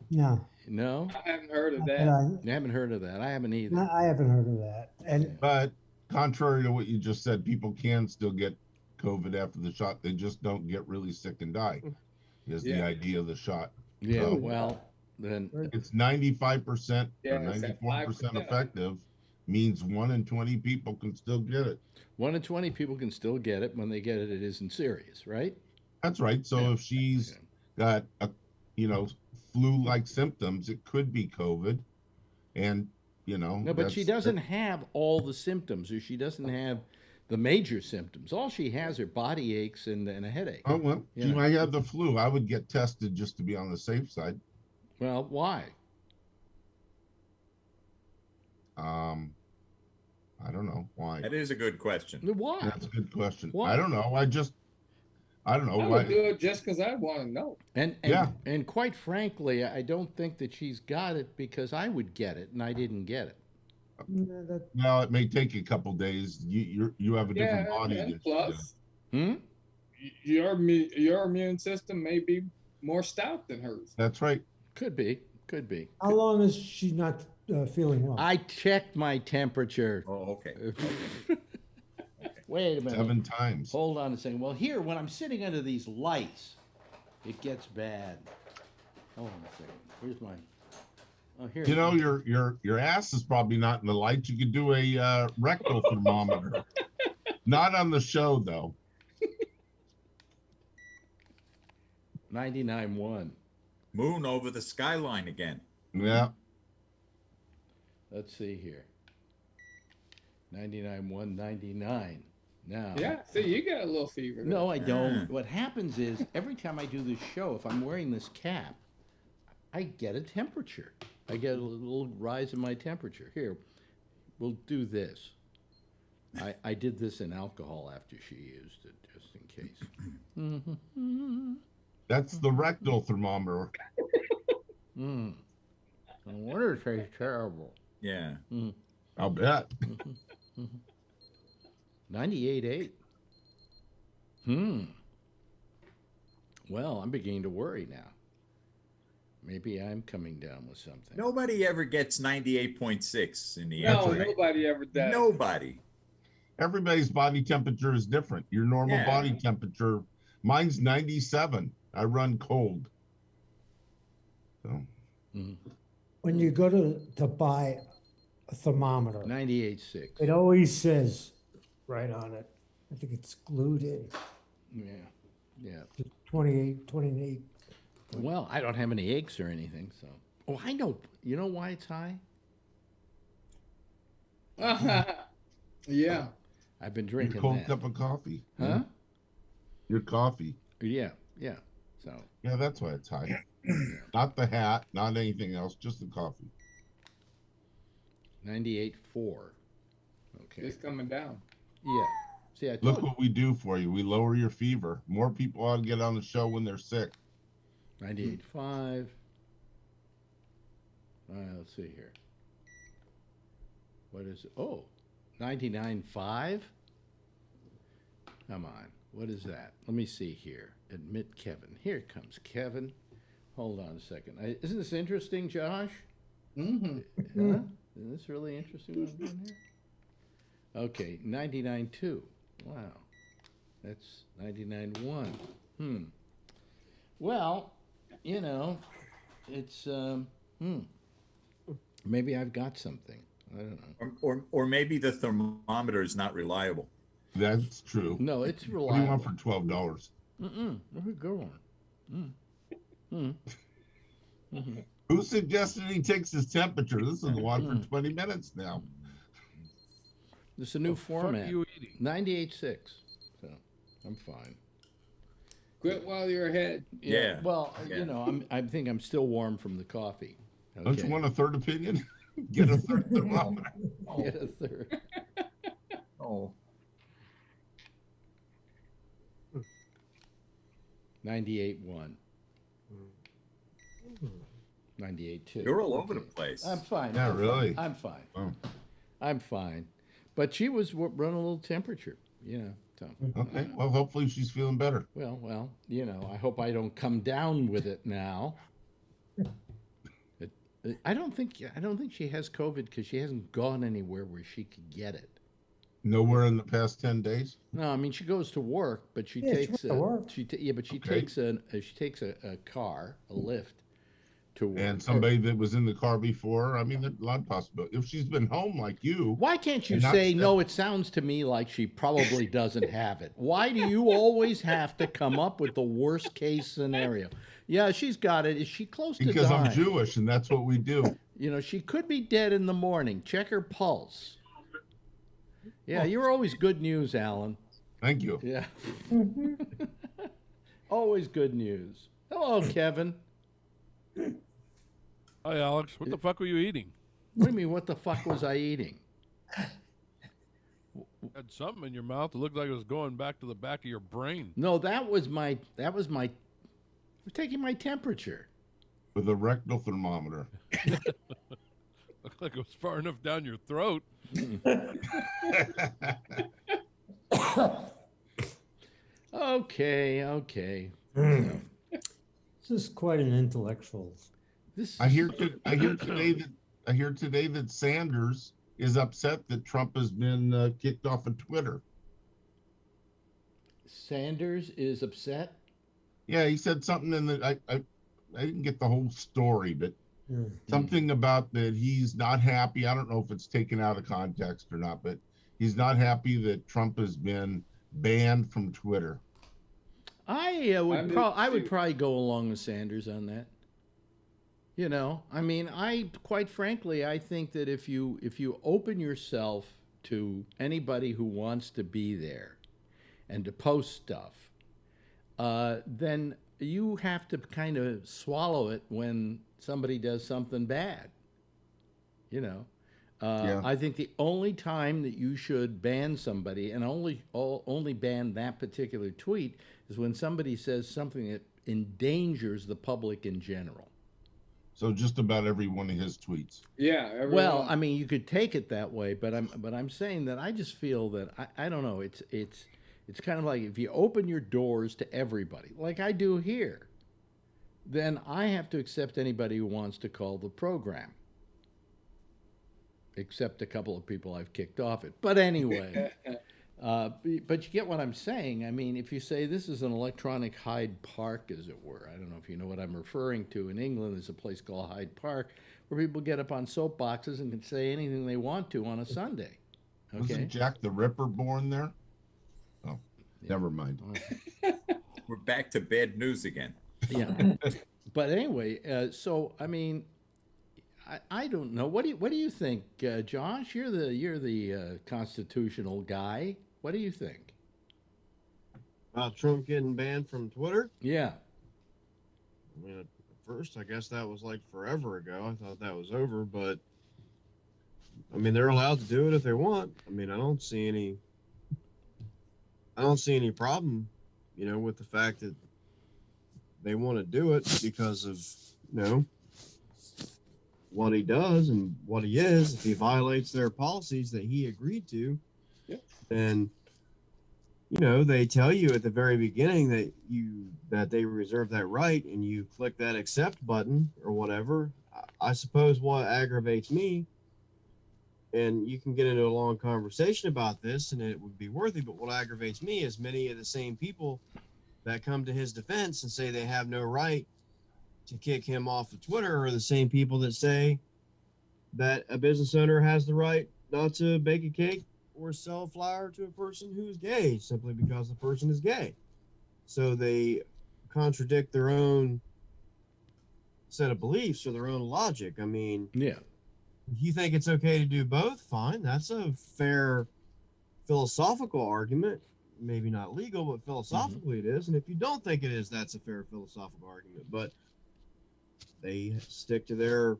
S6: No.
S2: No?
S4: I haven't heard of that.
S2: You haven't heard of that. I haven't either.
S6: No, I haven't heard of that.
S5: But contrary to what you just said, people can still get COVID after the shot. They just don't get really sick and die, is the idea of the shot.
S2: Yeah,
S5: So
S2: well, then
S5: it's 95% or
S4: it's at
S5: 94%
S4: 5%.
S5: effective, means 1 in 20 people can still get it.
S2: 1 in 20 people can still get it. When they get it, it isn't serious, right?
S5: That's right. So if she's got flu-like symptoms, it could be COVID, and
S2: No, but she doesn't have all the symptoms, or she doesn't have the major symptoms. All she has are body aches and a headache.
S5: Oh well, she might have the flu. I would get tested just to be on the safe side.
S2: Well, why?
S5: I don't know why.
S7: That is a good question.
S2: Why?
S5: That's a good question.
S2: Why?
S5: I don't know. I don't know
S4: I
S5: why.
S4: would do it just because I want to know.
S2: And quite frankly, I don't think that she's got it, because I would get it and I didn't get it.
S5: Well, it may take a couple days. You have a different body.
S4: And plus,
S2: Hmm?
S4: your immune system may be more stout than hers.
S5: That's right.
S2: Could be. Could be.
S8: How long is she not feeling well?
S2: I checked my temperature.
S7: Oh, okay.
S2: Wait a minute.
S5: 7 times.
S2: Hold on a second. Well, here, when I'm sitting under these lights, it gets bad. Hold on a second. Here's my. Oh, here.
S5: You know, your ass is probably not in the lights. You could do a rectal thermometer. Not on the show, though.
S2: 99.1.
S7: Moon over the skyline again.
S5: Yeah.
S2: Let's see here. 99.1, 99. Now.
S4: Yeah, see, you got a little fever. there.
S2: No, I don't. What happens is every time I do this show, if I'm wearing this cap, I get a temperature. I get a little rise in my temperature. Here, we'll do this. I did this in alcohol after she used it, just in case.
S5: That's the rectal thermometer.
S2: No wonder it tastes terrible.
S7: Yeah.
S5: I'll bet.
S2: 98.8. Well, I'm beginning to worry now. Maybe I'm coming down with something.
S7: Nobody ever gets 98.6 in the
S4: No,
S7: air.
S4: nobody ever does.
S7: Nobody.
S5: Everybody's body temperature is different. Your normal
S7: Yeah.
S5: body temperature, mine's 97. I run cold. So
S8: When you go to buy a thermometer,
S2: 98.6.
S8: it always says right on it, I think it's glued in,
S2: Yeah.
S8: 28.
S2: Well, I don't have any aches or anything, so. Oh, I know. You know why it's high?
S4: Yeah.
S2: I've been
S5: your
S2: drinking
S5: cold
S2: that.
S5: cup of coffee.
S2: Huh?
S5: Your coffee.
S2: Yeah. So,
S5: Yeah, that's why it's high. Not the hat, not anything else, just the coffee.
S2: 98.4. Okay.
S4: It's coming down.
S2: Yeah. See, I
S5: Look
S2: told
S5: what we do for you. We lower your fever. More people ought to get on the show when they're sick.
S2: 98.5. All right, let's see here. What is it? Oh, 99.5? Come on. What is that? Let me see here. Admit Kevin. Here comes Kevin. Hold on a second. Isn't this interesting, Josh?
S4: Mm-hmm.
S2: Huh? Isn't this really interesting what I'm doing here? Okay, 99.2. Wow. That's 99.1. Well, you know, it's, maybe I've got something. I don't know.
S7: Or maybe the thermometer is not reliable.
S5: That's true.
S2: No, it's
S5: What do you want
S2: reliable.
S5: for $12?
S2: Where's it going?
S5: Who suggested he takes his temperature? This is the one for 20 minutes now.
S2: This is a new
S9: What
S2: format.
S9: are you eating?
S2: 98.6. So I'm fine.
S4: Quit while you're ahead.
S7: Yeah.
S2: Well,
S7: Yeah.
S2: you know, I think I'm still warm from the coffee.
S5: Don't you want a third opinion? Get a third thermometer.
S2: Get a third.
S7: Oh.
S2: 98.1. 98.2.
S7: You're all over the place.
S2: I'm fine.
S5: Yeah,
S2: I'm
S5: really?
S2: Fine. I'm fine.
S5: Oh.
S2: I'm fine. But she was running a little temperature, you know. So,
S5: Okay, well, hopefully she's feeling better.
S2: well, you know, I hope I don't come down with it now. I don't think she has COVID because she hasn't gone anywhere where she could get it.
S5: Nowhere in the past 10 days?
S2: No, I mean she goes to work, but she
S8: Yeah, she
S2: takes
S8: went to work.
S2: she
S5: Okay.
S2: takes a car, a lift to work.
S5: And somebody that was in the car before, I mean, there's a lot of possibility. If she's been home like you,
S2: Why can't you
S5: And not
S2: say
S5: step-
S2: no? It sounds to me like she probably doesn't have it. Why do you always have to come up with the worst case scenario? Yeah, she's got it. Is she close to
S5: because
S2: dying?
S5: I'm Jewish and that's what we do.
S2: You know, she could be dead in the morning. Check her pulse. Yeah, you're always good news, Alan.
S5: Thank you.
S2: Yeah. Always good news. Hello, Kevin.
S9: Hi, Alex. What the fuck were you eating?
S2: What do you mean, what the fuck was I eating?
S9: Had something in your mouth that looked like it was going back to the back of your brain.
S2: No, that was my we're taking my temperature.
S5: With a rectal thermometer.
S9: Looked like it was far enough down your throat.
S2: Okay.
S8: Just quite an intellectual.
S2: This
S5: I hear today that Sanders is upset that Trump has been kicked off of Twitter.
S2: Sanders is upset.
S5: Yeah, he said something in the I didn't get the whole story, but something about that he's not happy. I don't know if it's taken out of context or not, but he's not happy that Trump has been banned from Twitter.
S2: I would probably go along with Sanders on that. You know, I mean, quite frankly, I think that if you open yourself to anybody who wants to be there and to post stuff, then you have to kind of swallow it when somebody does something bad. You know, I think the only time that you should ban somebody, and only ban that particular tweet, is when somebody says something that endangers the public in general.
S5: So just about every one of his tweets.
S4: Yeah. Everyone.
S2: Well, I mean, you could take it that way, but I'm saying that I just feel that I don't know. It's kind of like if you open your doors to everybody, like I do here, then I have to accept anybody who wants to call the program, except a couple of people I've kicked off it. But anyway, but you get what I'm saying. I mean, if you say this is an electronic Hyde Park, as it were, I don't know if you know what I'm referring to. In England, there's a place called Hyde Park where people get up on soapboxes and can say anything they want to on a Sunday. Okay?
S5: Wasn't Jack the Ripper born there? Oh, yeah. Never mind.
S7: We're back to bad news again.
S2: Yeah. But anyway, so I mean, I don't know. What do you think, Josh? You're the constitutional guy. What do you think
S10: about Trump getting banned from Twitter?
S2: Yeah.
S10: I mean, at first, I guess that was like forever ago. I thought that was over, but I mean, they're allowed to do it if they want. I mean, I don't see any problem, you know, with the fact that they want to do it because of, you know, what he does and what he is. If he violates their policies that he agreed to, then, you know, they tell you at the very beginning that they reserve that right, and you click that accept button or whatever. I suppose what aggravates me, and you can get into a long conversation about this and it would be worthy, but what aggravates me is many of the same people that come to his defense and say they have no right to kick him off of Twitter are the same people that say that a business owner has the right not to bake a cake or sell a flower to a person who is gay simply because the person is gay. So they contradict their own set of beliefs or their own logic. I mean,
S2: yeah.
S10: If you think it's okay to do both, fine. That's a fair philosophical argument. Maybe not legal, but philosophically it is. And if you don't think it is, that's a fair philosophical argument. But they stick to their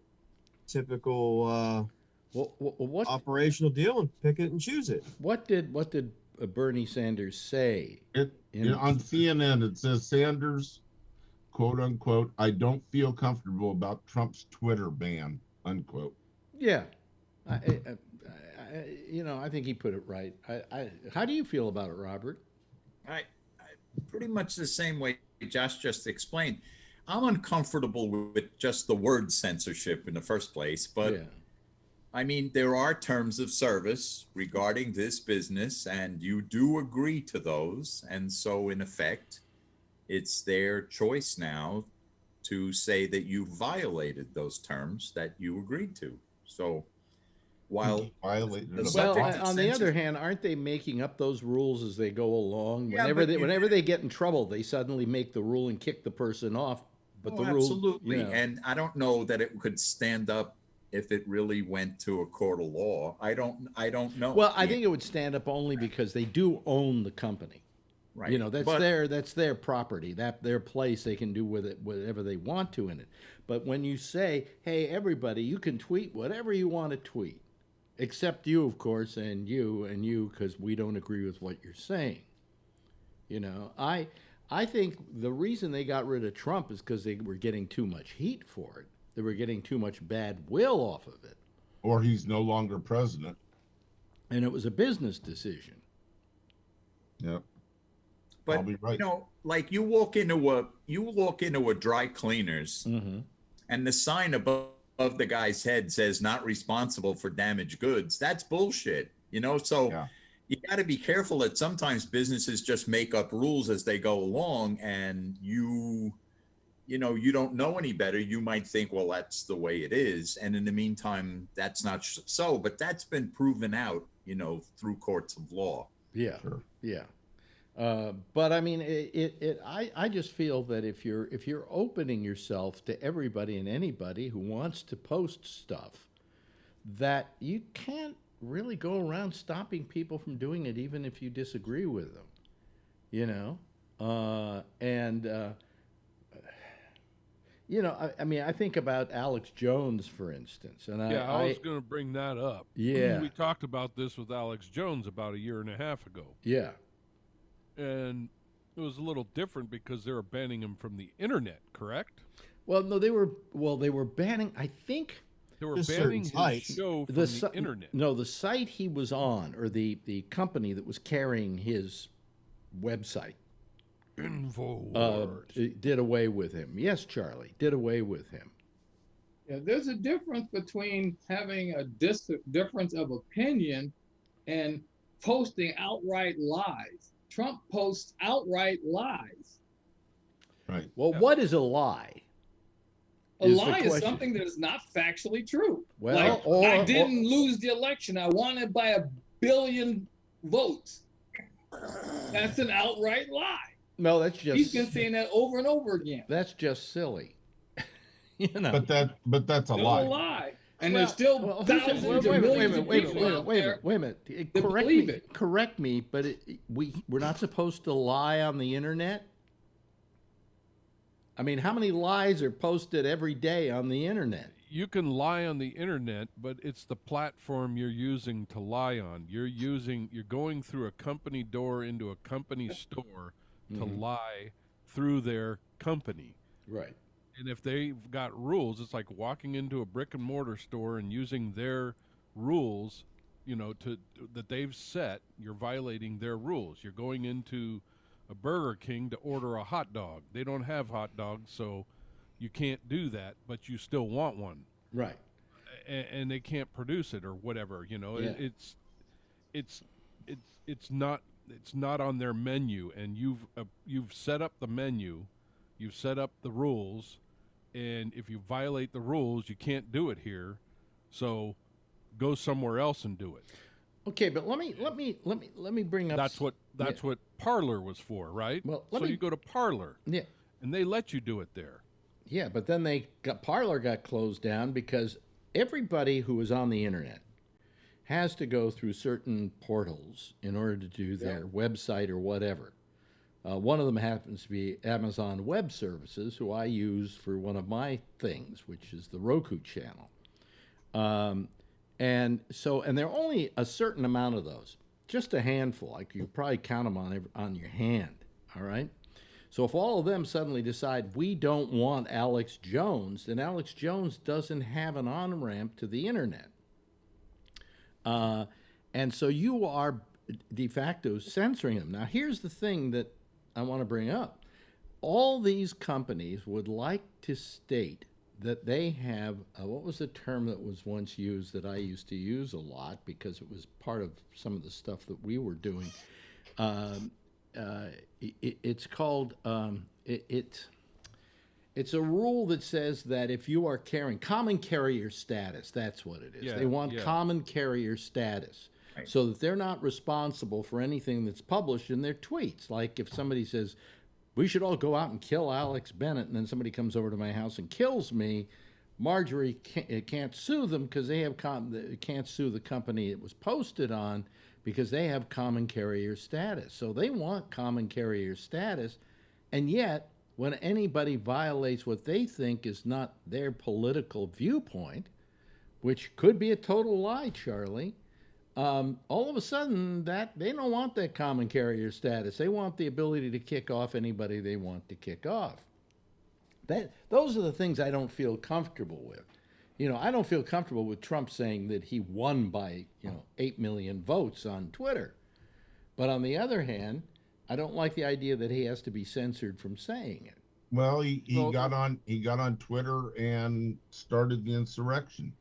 S10: typical
S2: what
S10: operational deal and pick it and choose it.
S2: What did Bernie Sanders say?
S5: On CNN, it says Sanders, quote unquote, "I don't feel comfortable about Trump's Twitter ban," unquote.
S2: Yeah. You know, I think he put it right. How do you feel about it, Robert?
S7: I pretty much the same way Josh just explained. I'm uncomfortable with just the word censorship in the first place, but yeah. I mean, there are terms of service regarding this business, and you do agree to those. And so, in effect, it's their choice now to say that you violated those terms that you agreed to. So, while
S2: on the other hand, aren't they making up those rules as they go along?
S7: Yeah,
S2: whenever they get in trouble, they suddenly make the rule and kick the person off. But the rule,
S7: absolutely, and I don't know that it could stand up if it really went to a court of law. I don't know.
S2: Well, I think it would stand up only because they do own the company. Right. You know, that's their property, their place. They can do with it whatever they want to in it. But when you say, "Hey, everybody, you can tweet whatever you want to tweet," except you, of course, and you, because we don't agree with what you're saying. You know, I think the reason they got rid of Trump is because they were getting too much heat for it. They were getting too much bad will off of it.
S5: Or he's no longer president.
S2: And it was a business decision.
S5: Yep.
S7: But
S5: probably right.
S7: you know, like you walk into a dry cleaners, and the sign above the guy's head says "not responsible for damaged goods." That's bullshit. You know, so
S5: Yeah.
S7: you got to be careful that sometimes businesses just make up rules as they go along, and you don't know any better. You might think, well, that's the way it is, and in the meantime, that's not so. But that's been proven out, through courts of law.
S2: Yeah,
S5: Sure.
S2: yeah. But I mean, I just feel that if you're opening yourself to everybody and anybody who wants to post stuff, that you can't really go around stopping people from doing it, even if you disagree with them, I mean, I think about Alex Jones, for instance, and
S9: I was going to bring that up.
S2: Yeah.
S9: We talked about this with Alex Jones about a year and a half ago.
S2: Yeah.
S9: And it was a little different because they were banning him from the internet, correct?
S2: Well, no, they were banning, I think.
S9: They were
S10: Just
S9: banning
S10: certain
S9: his
S10: sites.
S9: show from the internet.
S2: No, the site he was on, or the company that was carrying his website,
S9: InfoWars.
S2: did away with him. Yes, Charlie, did away with him.
S4: Yeah, there's a difference between having a difference of opinion and posting outright lies. Trump posts outright lies.
S5: Right.
S2: Well, what is a lie?
S4: A
S2: Is the
S4: lie is
S2: question.
S4: something that is not factually true.
S2: Well,
S4: like, I didn't lose the election. I won it by 1 billion votes. That's an outright lie.
S2: No, that's just.
S4: He's been saying that over and over again.
S2: That's just silly.
S5: But that's a
S4: Still
S5: lie.
S4: a lie. And there's still thousands of millions of people out there
S2: wait a minute.
S4: that
S2: Correct
S4: believe
S2: me.
S4: it.
S2: Correct me, but we're not supposed to lie on the internet. I mean, how many lies are posted every day on the internet?
S9: You can lie on the internet, but it's the platform you're using to lie on. You're going through a company door into a company store to lie through their company.
S2: Right.
S9: And if they've got rules, it's like walking into a brick and mortar store and using their rules, that they've set. You're violating their rules. You're going into a Burger King to order a hot dog. They don't have hot dogs, so you can't do that, but you still want one.
S2: Right.
S9: And they can't produce it or whatever,
S2: Yeah.
S9: It's not on their menu, and you've set up the menu, you've set up the rules, and if you violate the rules, you can't do it here. So go somewhere else and do it.
S2: Okay, but let me bring up.
S9: That's what Parler was for, right?
S2: Well,
S9: you go to Parler.
S2: Yeah.
S9: And they let you do it there.
S2: Yeah, but then Parler got closed down because everybody who is on the internet has to go through certain portals in order to do their website or whatever. One of them happens to be Amazon Web Services, who I use for one of my things, which is the Roku channel. And there are only a certain amount of those, just a handful. Like you probably count them on your hand. All right. So if all of them suddenly decide we don't want Alex Jones, then Alex Jones doesn't have an on-ramp to the internet. And so you are de facto censoring him. Now, here's the thing that I want to bring up. All these companies would like to state that they have, what was the term that was once used that I used to use a lot because it was part of some of the stuff that we were doing. It's called, it's a rule that says that if you are carrying common carrier status, that's what it is.
S9: Yeah,
S2: they want
S9: yeah.
S2: common carrier status.
S7: Right.
S2: So that they're not responsible for anything that's published in their tweets. Like if somebody says, we should all go out and kill Alex Bennett, and then somebody comes over to my house and kills me, Marjorie can't sue them because they have can't sue the company it was posted on because they have common carrier status. So they want common carrier status, and yet when anybody violates what they think is not their political viewpoint, which could be a total lie, Charlie, all of a sudden that they don't want that common carrier status. They want the ability to kick off anybody they want to kick off. Those are the things I don't feel comfortable with. I don't feel comfortable with Trump saying that he won by 8 million votes on Twitter. But on the other hand, I don't like the idea that he has to be censored from saying it.
S5: Well, he got on Twitter and started the insurrection.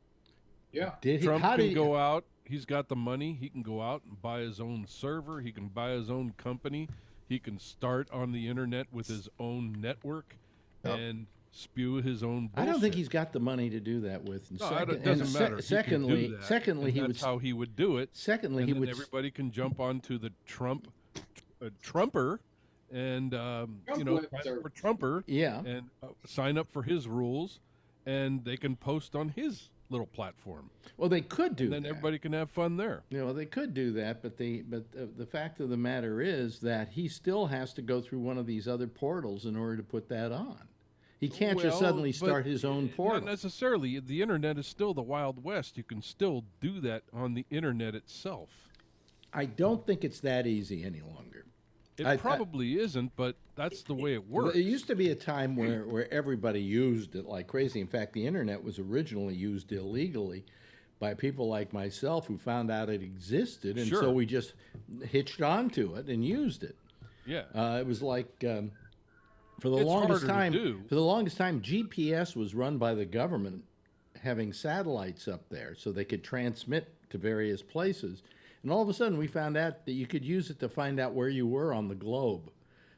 S4: Yeah.
S2: Did he?
S9: Trump
S2: How did
S9: can
S2: he,
S9: go out. He's got the money. He can go out and buy his own server. He can buy his own company. He can start on the internet with his own network and spew his own bullshit.
S2: I don't think he's got the money to do that with. And
S9: No, it doesn't matter.
S2: Secondly,
S9: that's how he would do it.
S2: Secondly,
S9: and
S2: he
S9: then
S2: would.
S9: everybody can jump onto the Trumper, and for Trumper, and sign up for his rules, and they can post on his little platform.
S2: Well, they could do
S9: then
S2: that.
S9: Everybody can have fun there.
S2: They could do that, but the fact of the matter is that he still has to go through one of these other portals in order to put that on. He can't just suddenly start his own portal.
S9: Not necessarily. The internet is still the Wild West. You can still do that on the internet itself.
S2: I don't think it's that easy any longer.
S9: It probably isn't, but that's the way it works.
S2: There used to be a time where everybody used it like crazy. In fact, the internet was originally used illegally by people like myself who found out it existed, and so we just hitched onto it and used it.
S9: Yeah.
S2: It was like for the longest time, GPS was run by the government, having satellites up there so they could transmit to various places. And all of a sudden, we found out that you could use it to find out where you were on the globe.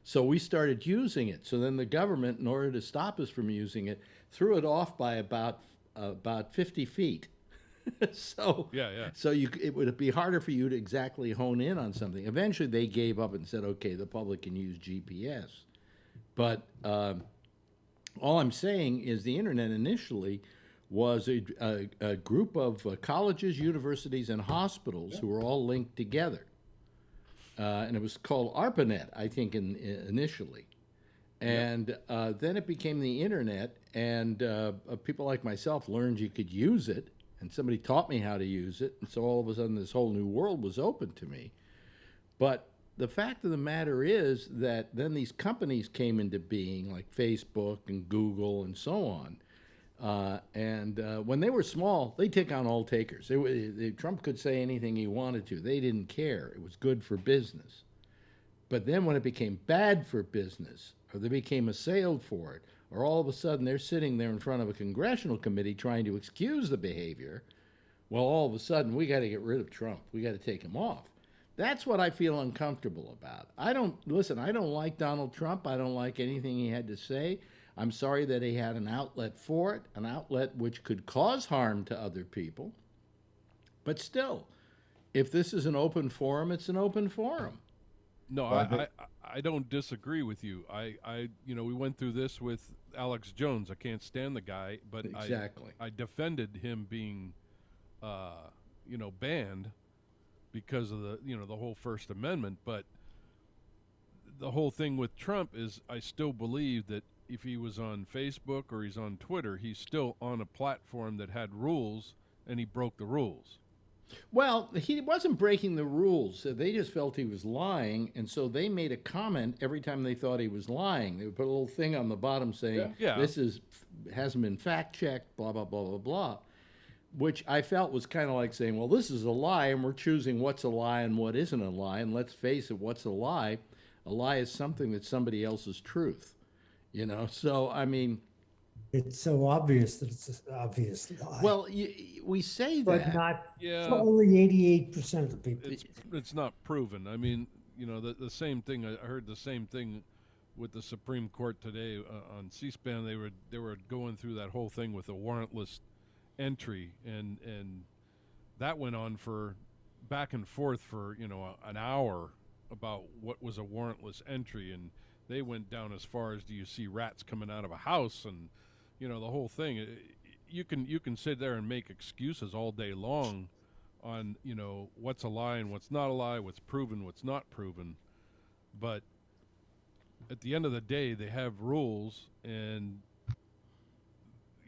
S2: So we started using it. So then the government, in order to stop us from using it, threw it off by about 50 feet. So it would be harder for you to exactly hone in on something. Eventually, they gave up and said, "Okay, the public can use GPS." But all I'm saying is the internet initially was a group of colleges, universities, and hospitals who were all linked together. And it was called ARPANET, I think, initially. And then it became the internet, and people like myself learned you could use it, and somebody taught me how to use it, and so all of a sudden this whole new world was open to me. But the fact of the matter is that then these companies came into being, like Facebook and Google and so on. And when they were small, they'd take on all takers. Trump could say anything he wanted to. They didn't care. It was good for business. But then when it became bad for business, or they became assailed for it, or all of a sudden they're sitting there in front of a congressional committee trying to excuse the behavior, well, all of a sudden we got to get rid of Trump. We got to take him off. That's what I feel uncomfortable about. I don't like Donald Trump. I don't like anything he had to say. I'm sorry that he had an outlet for it, an outlet which could cause harm to other people. But still, if this is an open forum, it's an open forum.
S9: No, I don't disagree with you. We went through this with Alex Jones. I can't stand the guy, but
S2: exactly.
S9: I defended him being, banned because of the whole First Amendment. But the whole thing with Trump is I still believe that if he was on Facebook or he's on Twitter, he's still on a platform that had rules, and he broke the rules.
S2: Well, he wasn't breaking the rules. They just felt he was lying, and so they made a comment every time they thought he was lying. They would put a little thing on the bottom saying, this hasn't been fact-checked, blah, blah, blah, blah, blah, which I felt was kind of like saying, well, this is a lie, and we're choosing what's a lie and what isn't a lie, and let's face it, what's a lie? A lie is something that's somebody else's truth. So I mean,
S8: it's so obvious that it's an obvious lie.
S2: Well, we say
S8: but
S2: that,
S8: not.
S9: Yeah.
S8: So only 88% of the people.
S9: It's not proven. I mean, the same thing. I heard the same thing with the Supreme Court today on C-SPAN. They were going through that whole thing with the warrantless entry, and that went on for back and forth for an hour about what was a warrantless entry, and they went down as far as, do you see rats coming out of a house, and the whole thing. You can sit there and make excuses all day long on what's a lie and what's not a lie, what's proven, what's not proven, but at the end of the day, they have rules, and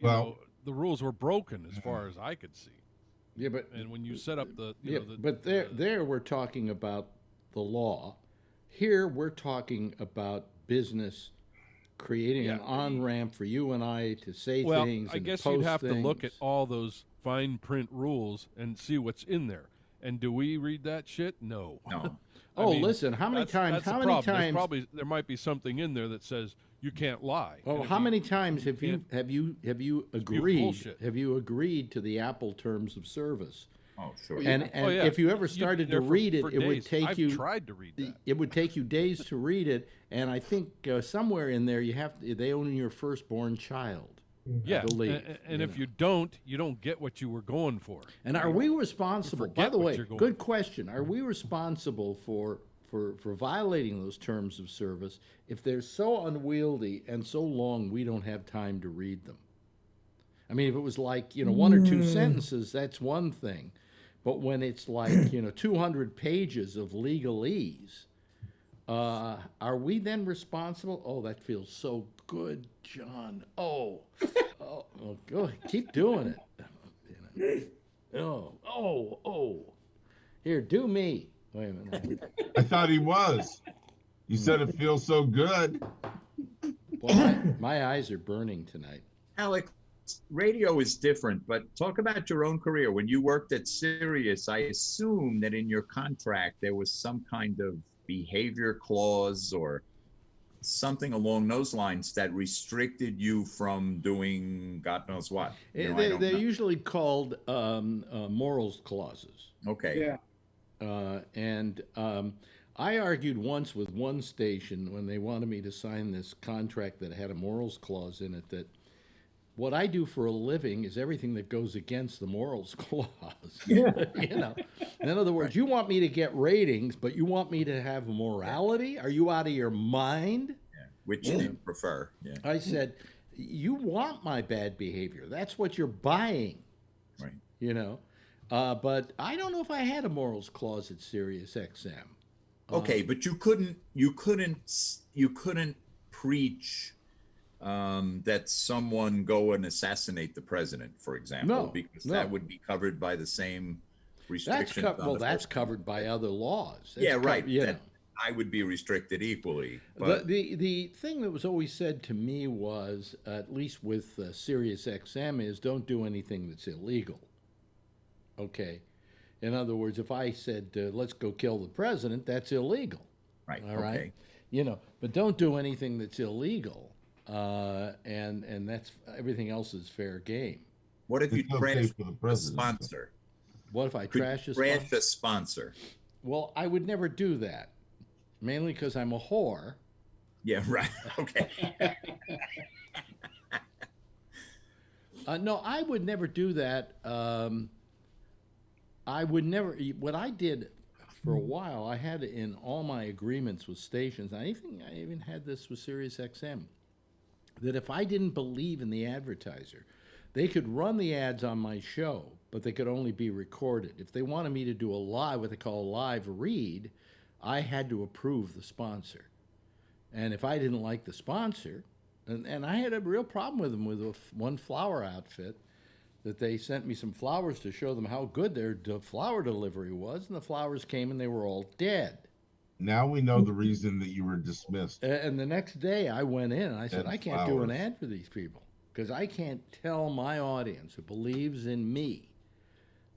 S9: the rules were broken as far as I could see.
S2: Yeah, but
S9: and when you set up
S2: but there we're talking about the law. Here we're talking about business creating an on-ramp for you and I to say things.
S9: I guess
S2: you'd
S9: have to look at all those fine print rules and see what's in there. And do we read that shit? No.
S7: No.
S9: I
S2: Oh,
S9: mean,
S2: listen, how many times?
S9: That's
S2: How
S9: the
S2: many
S9: problem. There's
S2: times?
S9: probably there might be something in there that says you can't lie.
S2: Oh,
S9: And if
S2: how
S9: you-
S2: many times
S9: you
S2: have you
S9: can't-
S2: agreed?
S9: bullshit.
S2: Have you agreed to the Apple terms of service?
S7: Oh, sure.
S2: And
S9: Oh, yeah.
S2: if you ever
S9: You'd be
S2: started to
S9: there for-
S2: read it,
S9: for
S2: it would
S9: days.
S2: take
S9: I've
S2: you.
S9: tried to read that.
S2: It would take you days to read it, and I think somewhere in there they own your firstborn child.
S9: Yeah,
S2: I believe,
S9: and
S2: you
S9: if
S2: know.
S9: you don't get what you were going for.
S2: And are we responsible? By
S9: forget
S2: the
S9: what
S2: way,
S9: you're going
S2: good question. Are we responsible for violating those terms of service if they're so unwieldy and so long we don't have time to read them? I mean, if it was like, one or two sentences, that's one thing. But when it's like, 200 pages of legalese, are we then responsible? Oh, that feels so good, John. Oh, good. Keep doing it. Oh. Here, do me. Wait a minute.
S5: I thought he was. You said it feels so good.
S2: Well, my eyes are burning tonight.
S7: Alex, radio is different, but talk about your own career. When you worked at Sirius, I assume that in your contract there was some kind of behavior clause or something along those lines that restricted you from doing God knows what.
S2: They're usually called morals clauses.
S7: Okay.
S4: Yeah.
S2: And I argued once with one station when they wanted me to sign this contract that had a morals clause in it that what I do for a living is everything that goes against the morals clause. In other words, you want me to get ratings, but you want me to have morality? Are you out of your mind?
S7: Yeah. Which do you prefer? Yeah.
S2: I said, you want my bad behavior. That's what you're buying.
S7: Right.
S2: But I don't know if I had a morals clause at Sirius XM.
S7: Okay, but you couldn't preach that someone go and assassinate the president, for example, because that would be covered by the same restrictions.
S2: That's covered by other laws.
S7: Right. I would be restricted equally. But
S2: The thing that was always said to me was, at least with Sirius XM, is don't do anything that's illegal. Okay. In other words, if I said, let's go kill the president, that's illegal.
S7: Right.
S2: All right. But don't do anything that's illegal. And that's everything else is fair game.
S7: What if you
S5: It's okay
S7: trash
S5: for the
S7: a
S5: president.
S7: sponsor?
S2: What if I trash a
S7: Trash
S2: sponsor?
S7: a sponsor.
S2: Well, I would never do that, mainly because I'm a whore.
S7: Yeah, right. Okay.
S2: No, I would never do that. I would never. What I did for a while, I had in all my agreements with stations. I even had this with Sirius XM. That if I didn't believe in the advertiser, they could run the ads on my show, but they could only be recorded. If they wanted me to do what they call a live read, I had to approve the sponsor. And if I didn't like the sponsor, and I had a real problem with them with one flower outfit, that they sent me some flowers to show them how good their flower delivery was, and the flowers came and they were all dead.
S5: Now we know the reason that you were dismissed.
S2: And the next day I went in and I said,
S5: And
S2: I can't do an
S5: flowers.
S2: ad for these people because I can't tell my audience who believes in me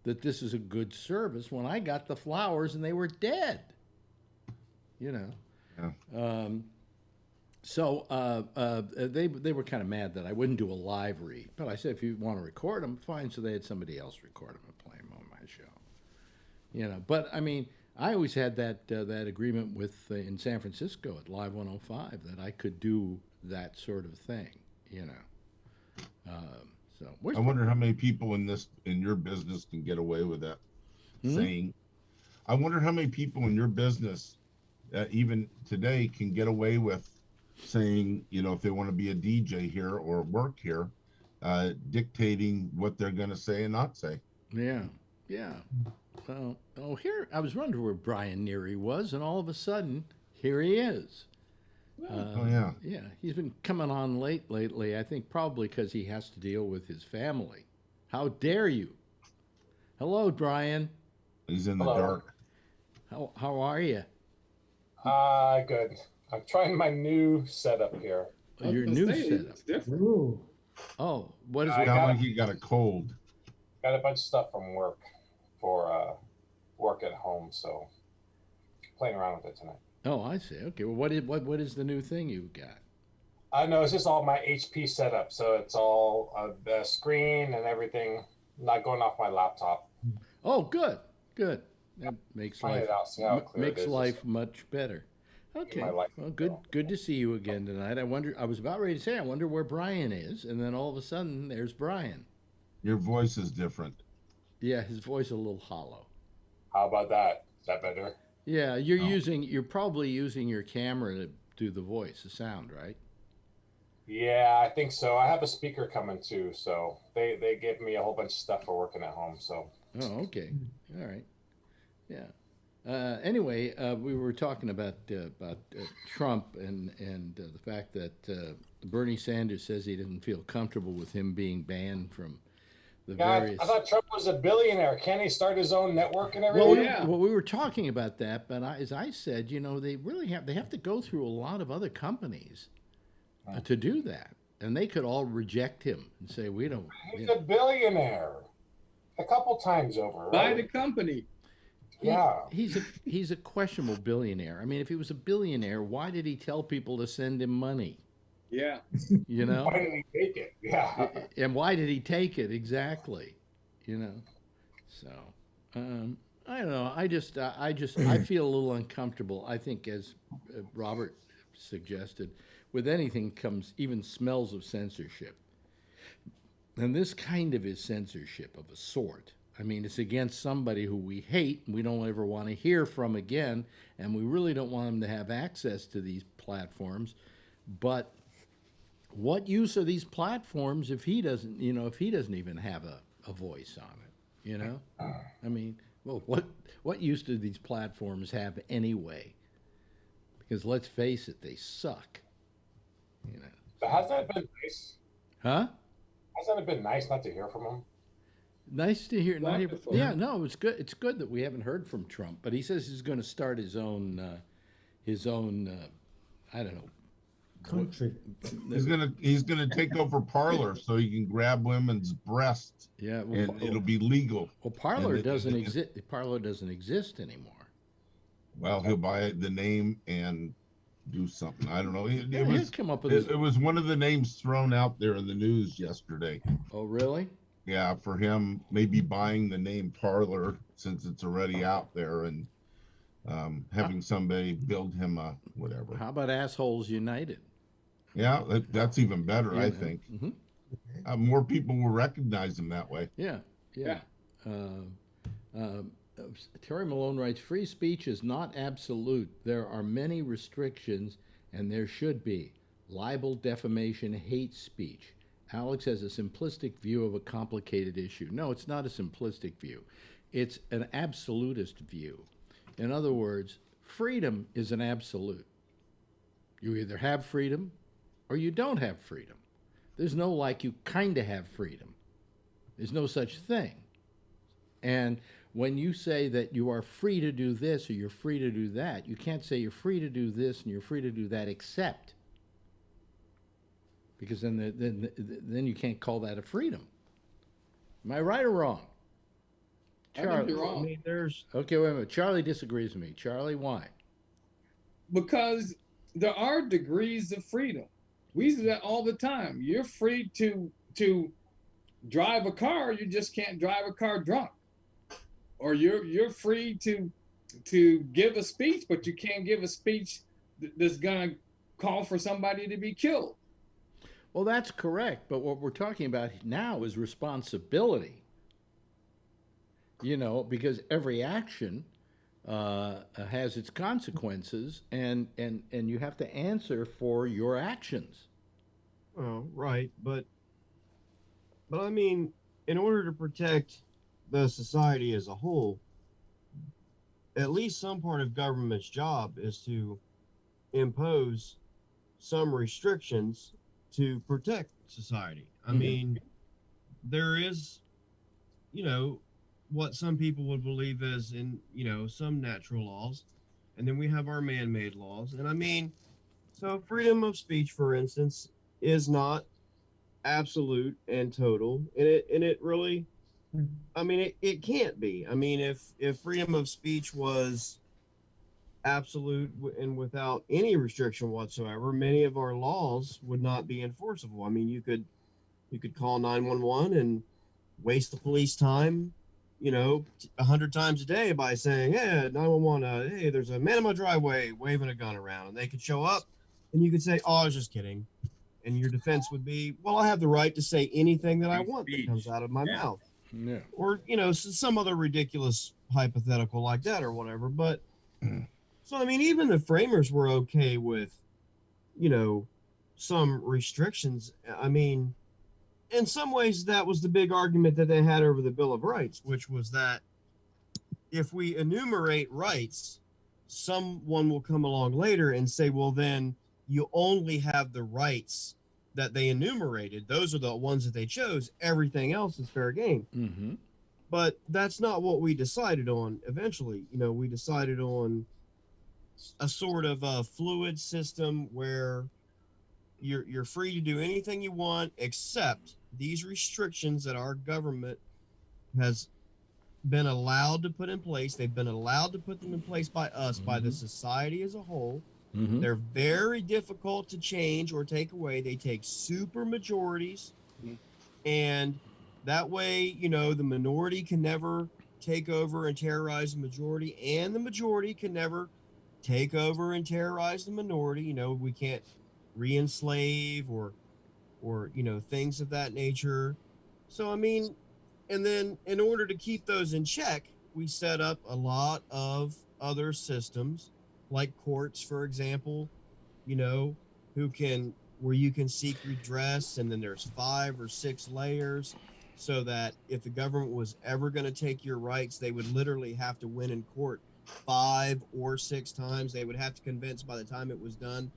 S2: that this is a good service when I got the flowers and they were dead.
S5: Yeah.
S2: So they were kind of mad that I wouldn't do a live read. But I said, if you want to record them, fine. So they had somebody else record them and play them on my show. But I mean, I always had that agreement with in San Francisco at Live 105 that I could do that sort of thing. So
S5: I wonder how many people in your business can get away with that saying. I wonder how many people in your business even today can get away with saying, if they want to be a DJ here or work here, dictating what they're going to say and not say.
S2: Yeah. Well, here I was wondering where Brian Neary was, and all of a sudden, here he is. Yeah, he's been coming on lately. I think probably because he has to deal with his family. How dare you? Hello, Brian.
S5: He's in the
S11: Hello.
S5: dark.
S2: How are you?
S11: Good. I'm trying my new setup here.
S2: Your new setup.
S4: Different.
S8: Ooh.
S2: Oh, what is
S11: I
S2: it?
S5: Sound like he got a cold.
S11: Got a bunch of stuff from work for at home, so playing around with it tonight.
S2: Oh, I see. Okay. Well, what is the new thing you got?
S11: I know it's just all my HP setup, so it's all the screen and everything, not going off my laptop.
S2: Oh, good. That makes life much better. Okay. Well, good to see you again tonight. I was about ready to say, I wonder where Brian is, and then all of a sudden, there's Brian.
S5: Your voice is different.
S2: Yeah, his voice is a little hollow.
S11: How about that? Is that better?
S2: Yeah, you're probably using your camera to do the voice, the sound, right?
S11: Yeah, I think so. I have a speaker coming too, so they give me a whole bunch of stuff for working at home. So.
S2: Oh, okay. All right. Yeah. Anyway, we were talking about Trump and the fact that Bernie Sanders says he doesn't feel comfortable with him being banned from the various.
S11: I thought Trump was a billionaire. Can't he start his own network and everything?
S2: Well, we were talking about that, but as I said, they really have to go through a lot of other companies to do that, and they could all reject him and say we don't.
S11: He's a billionaire, a couple times over.
S4: By the company.
S11: Yeah,
S2: he's a questionable billionaire. I mean, if he was a billionaire, why did he tell people to send him money?
S4: Yeah.
S11: Why did he take it? Yeah.
S2: And why did he take it exactly? So I don't know. I feel a little uncomfortable. I think, as Robert suggested, with anything comes even smells of censorship, and this kind of is censorship of a sort. I mean, it's against somebody who we hate and we don't ever want to hear from again, and we really don't want them to have access to these platforms. But what use are these platforms if he doesn't even have a voice on it? I mean, well, what use do these platforms have anyway? Because let's face it, they suck.
S11: But hasn't it been nice?
S2: Huh?
S11: Hasn't it been nice not to hear from him?
S2: Nice to hear. Yeah, no, it's good. It's good that we haven't heard from Trump, but he says he's going to start his own. I don't know.
S8: Country.
S5: He's gonna take over Parler so he can grab women's breasts.
S2: Yeah,
S5: and it'll be legal.
S2: Well, Parler doesn't exist. Parler doesn't exist anymore.
S5: Well, he'll buy the name and do something. I don't know. It was one of the names thrown out there in the news yesterday.
S2: Oh, really?
S5: Yeah, for him maybe buying the name Parler since it's already out there and having somebody build him a whatever.
S2: How about Assholes United?
S5: Yeah, that's even better, I think.
S2: Mm-hmm.
S5: More people will recognize him that way.
S2: Yeah. Terry Malone writes, free speech is not absolute. There are many restrictions, and there should be. Libel, defamation, hate speech. Alex has a simplistic view of a complicated issue. No, it's not a simplistic view. It's an absolutist view. In other words, freedom is an absolute. You either have freedom or you don't have freedom. There's no you kind of have freedom. There's no such thing. And when you say that you are free to do this or you're free to do that, you can't say you're free to do this and you're free to do that except. Because then you can't call that a freedom. Am I right or wrong?
S4: Charlie. I think you're wrong.
S10: I mean,
S2: Okay, wait a minute. Charlie disagrees with me. Charlie, why?
S4: Because there are degrees of freedom. We do that all the time. You're free to drive a car, you just can't drive a car drunk. Or you're free to give a speech, but you can't give a speech that's gonna call for somebody to be killed.
S2: Well, that's correct, but what we're talking about now is responsibility. Because every action has its consequences, and you have to answer for your actions.
S10: Oh, right, but I mean, in order to protect the society as a whole, at least some part of government's job is to impose some restrictions to protect society. I mean, there is, what some people would believe is in, some natural laws, and then we have our man-made laws. And I mean, so freedom of speech, for instance, is not absolute and total, and it really I mean, it can't be. I mean, if freedom of speech was absolute and without any restriction whatsoever, many of our laws would not be enforceable. I mean, you could call 911 and waste the police time, 100 times a day by saying, "Yeah, 911, hey, there's a man in my driveway waving a gun around," and they could show up, and you could say, "Oh, I was just kidding," and your defense would be, "Well, I have the right to say anything that I want that comes out of my mouth," or some other ridiculous hypothetical like that or whatever. But so I mean, even the framers were okay with, some restrictions. I mean, in some ways, that was the big argument that they had over the Bill of Rights, which was that if we enumerate rights, someone will come along later and say, well, then you only have the rights that they enumerated. Those are the ones that they chose. Everything else is fair game.
S2: Mm-hmm.
S10: But that's not what we decided on eventually. We decided on a sort of a fluid system where you're free to do anything you want except these restrictions that our government has been allowed to put in place. They've been allowed to put them in place by us, by the society as a whole.
S2: Mm-hmm.
S10: They're very difficult to change or take away. They take super majorities. And that way, the minority can never take over and terrorize the majority, and the majority can never take over and terrorize the minority. We can't re-enslave or things of that nature. So I mean, and then in order to keep those in check, we set up a lot of other systems like courts, for example, where you can seek redress, and then there's 5 or 6 layers, so that if the government was ever going to take your rights, they would literally have to win in court 5 or 6 times. They would have to convince, by the time it was done,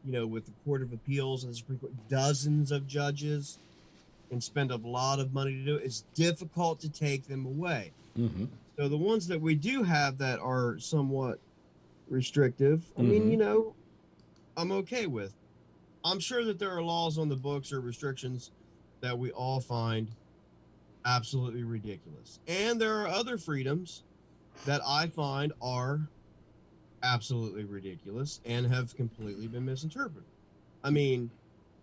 S10: with the Court of Appeals and the Supreme Court, dozens of judges, and spend a lot of money to do it. It's difficult to take them away.
S2: Mm-hmm.
S10: So the ones that we do have that are somewhat restrictive, I mean, I'm okay with. I'm sure that there are laws on the books or restrictions that we all find absolutely ridiculous. And there are other freedoms that I find are absolutely ridiculous and have completely been misinterpreted. I mean,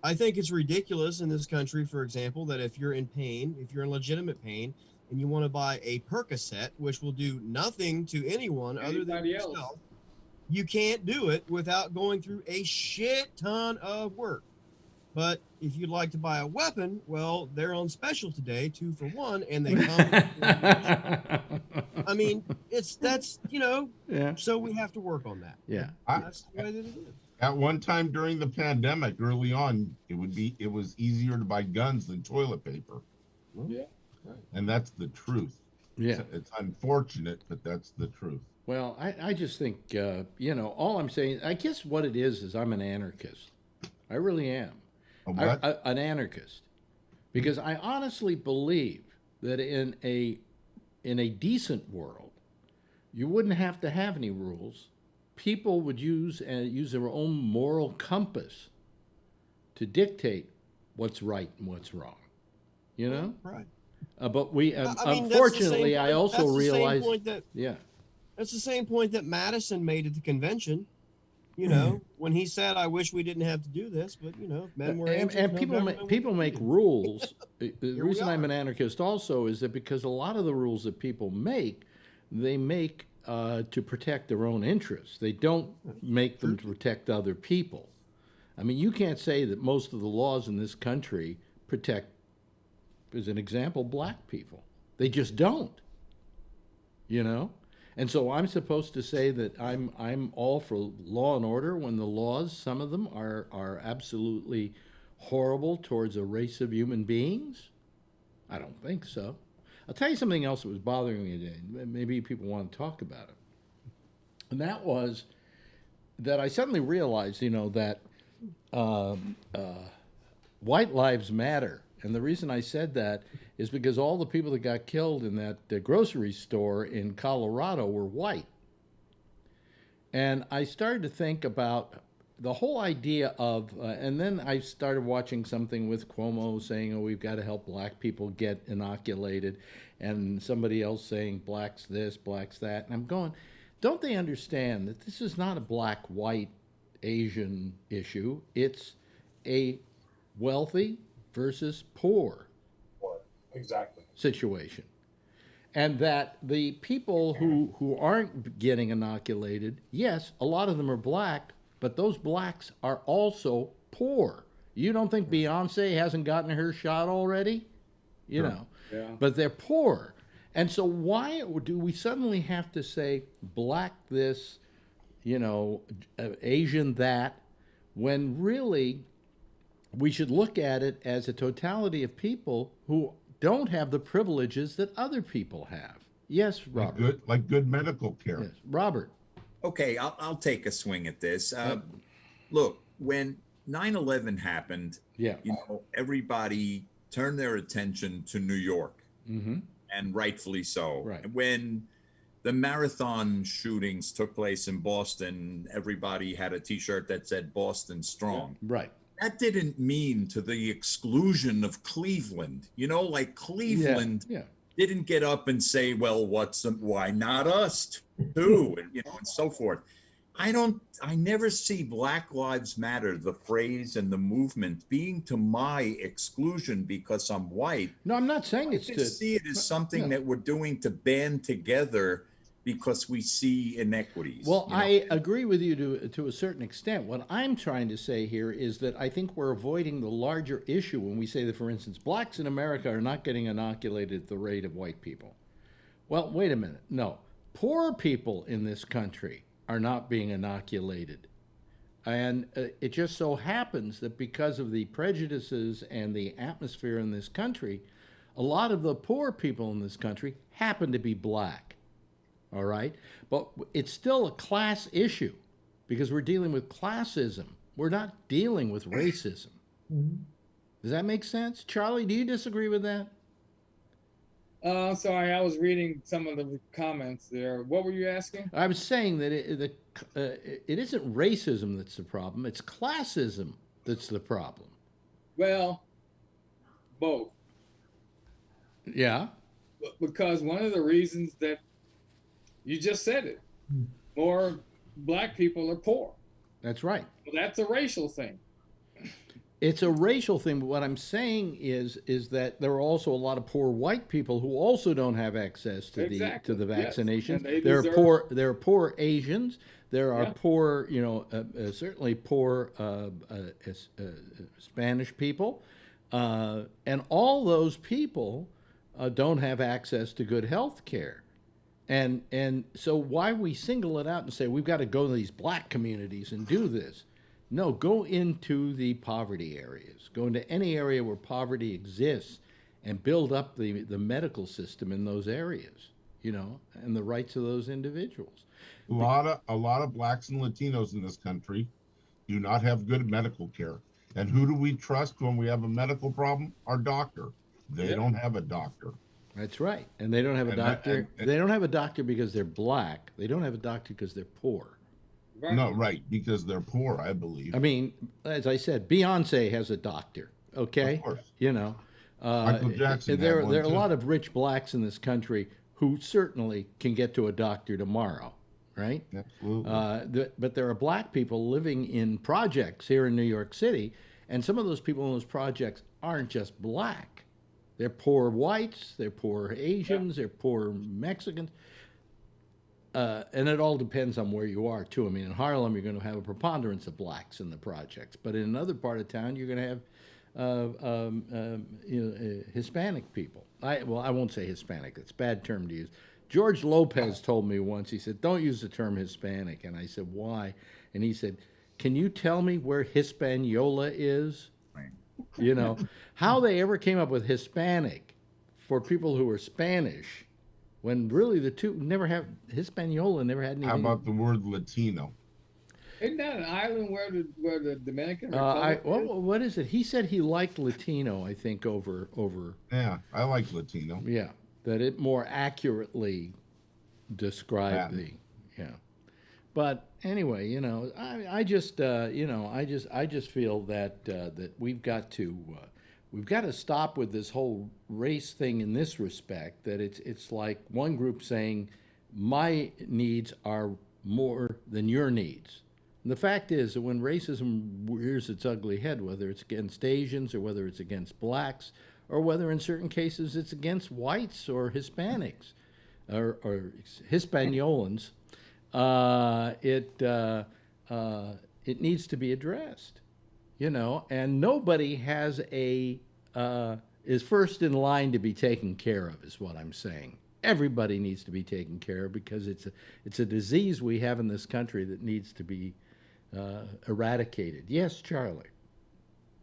S10: I think it's ridiculous in this country, for example, that if you're in pain, if you're in legitimate pain, and you want to buy a Percocet, which will do nothing to anyone other than yourself, you can't do it without going through a shit ton of work. But if you'd like to buy a weapon, well, they're on special today, 2 for 1, and they come. I mean, so we have to work on that.
S2: Yeah.
S10: That's the way that it is.
S5: At one time during the pandemic, early on, it was easier to buy guns than toilet paper.
S4: Yeah.
S5: And that's the truth.
S2: Yeah.
S5: It's unfortunate, but that's the truth.
S2: Well, I just think, all I'm saying, I guess what it is I'm an anarchist. I really am. An anarchist. Because I honestly believe that in a decent world, you wouldn't have to have any rules. People would use their own moral compass to dictate what's right and what's wrong.
S10: Right.
S2: But we, unfortunately, I also realize,
S10: that's the same point that Madison made at the convention. When he said, "I wish we didn't have to do this," but men were
S2: and people make rules. The reason I'm an anarchist also is that because a lot of the rules that people make, they make to protect their own interests. They don't make them to protect other people. I mean, you can't say that most of the laws in this country protect, as an example, black people. They just don't. And so I'm supposed to say that I'm all for law and order when the laws, some of them are absolutely horrible towards a race of human beings? I don't think so. I'll tell you something else that was bothering me today. Maybe people want to talk about it. And that was that I suddenly realized, that white lives matter. And the reason I said that is because all the people that got killed in that grocery store in Colorado were white. And I started to think about the whole idea of, and then I started watching something with Cuomo saying, oh, we've got to help black people get inoculated, and somebody else saying blacks this, blacks that. And I'm going, don't they understand that this is not a black, white, Asian issue? It's a wealthy versus poor
S11: Exactly.
S2: situation. And that the people who aren't getting inoculated, yes, a lot of them are black, but those blacks are also poor. You don't think Beyonce hasn't gotten her shot already? You know, but they're poor. And so why do we suddenly have to say black this, you know, Asian that, when really we should look at it as a totality of people who don't have the privileges that other people have. Yes, Robert.
S5: Like good medical care.
S2: Yes. Robert.
S7: Okay, I'll take a swing at this. Look, when 9/11 happened, you know, everybody turned their attention to New York, and rightfully so.
S2: Right.
S7: When the marathon shootings took place in Boston, everybody had a T-shirt that said "Boston Strong."
S2: Right.
S7: That didn't mean to the exclusion of Cleveland. You know, like Cleveland didn't get up and say, well, why not us too? And, you know, and so forth. I never see Black Lives Matter, the phrase and the movement, being to my exclusion because I'm white.
S2: No, I'm not saying it's
S7: to see it as something that we're doing to band together because we see inequities.
S2: Well, I agree with you to a certain extent. What I'm trying to say here is that I think we're avoiding the larger issue when we say that, for instance, blacks in America are not getting inoculated at the rate of white people. Well, wait a minute. No. Poor people in this country are not being inoculated. And it just so happens that because of the prejudices and the atmosphere in this country, a lot of the poor people in this country happen to be black. All right? But it's still a class issue because we're dealing with classism. We're not dealing with racism. Does that make sense? Charlie, do you disagree with that?
S4: Sorry, I was reading some of the comments there. What were you asking?
S2: I was saying that it isn't racism that's the problem. It's classism that's the problem.
S4: Well, both.
S2: Yeah.
S4: Because one of the reasons that you just said it, more black people are poor.
S2: That's right.
S4: Well, that's a racial thing.
S2: It's a racial thing, but what I'm saying is that there are also a lot of poor white people who also don't have access to the vaccinations.
S4: Yes.
S2: There are poor Asians. There are poor, you know, certainly poor Spanish people, and all those people don't have access to good health care. And so why we single it out and say we've got to go to these black communities and do this? No, go into the poverty areas. Go into any area where poverty exists and build up the medical system in those areas, you know, and the rights of those individuals.
S5: A lot of blacks and Latinos in this country do not have good medical care. And who do we trust when we have a medical problem? Our doctor. They don't have a doctor.
S2: That's right. And they don't have a doctor. They don't have a doctor because they're black. They don't have a doctor because they're poor.
S4: Right.
S5: No, right, because they're poor, I believe.
S2: I mean, as I said, Beyonce has a doctor, okay?
S5: Of course.
S2: You know,
S5: Michael Jackson
S2: there
S5: had one
S2: are a
S5: too.
S2: lot of rich blacks in this country who certainly can get to a doctor tomorrow, right?
S5: Absolutely.
S2: But there are black people living in projects here in New York City, and some of those people in those projects aren't just black. They're poor whites, they're poor Asians, they're poor Mexicans. And it all depends on where you are, too. I mean, in Harlem, you're going to have a preponderance of blacks in the projects. But in another part of town, you're going to have Hispanic people. I won't say Hispanic. It's a bad term to use. George Lopez told me once, he said, don't use the term Hispanic. And I said, why? And he said, can you tell me where Hispaniola is? You know, how they ever came up with Hispanic for people who are Spanish, when really the two never have, Hispaniola never had anything.
S5: How about the word Latino?
S4: Isn't that an island where the Dominican Republic is?
S2: What is it? He said he liked Latino, I think, over.
S5: Yeah, I like Latino.
S2: Yeah, that it more accurately described But anyway, I just feel that that we've got to stop with this whole race thing in this respect. That it's like one group saying my needs are more than your needs. And the fact is that when racism rears its ugly head, whether it's against Asians or whether it's against blacks, or whether in certain cases it's against whites or Hispanics or Hispanolans, it needs to be addressed, and nobody has is first in line to be taken care of, is what I'm saying. Everybody needs to be taken care of because it's a disease we have in this country that needs to be eradicated. Yes, Charlie.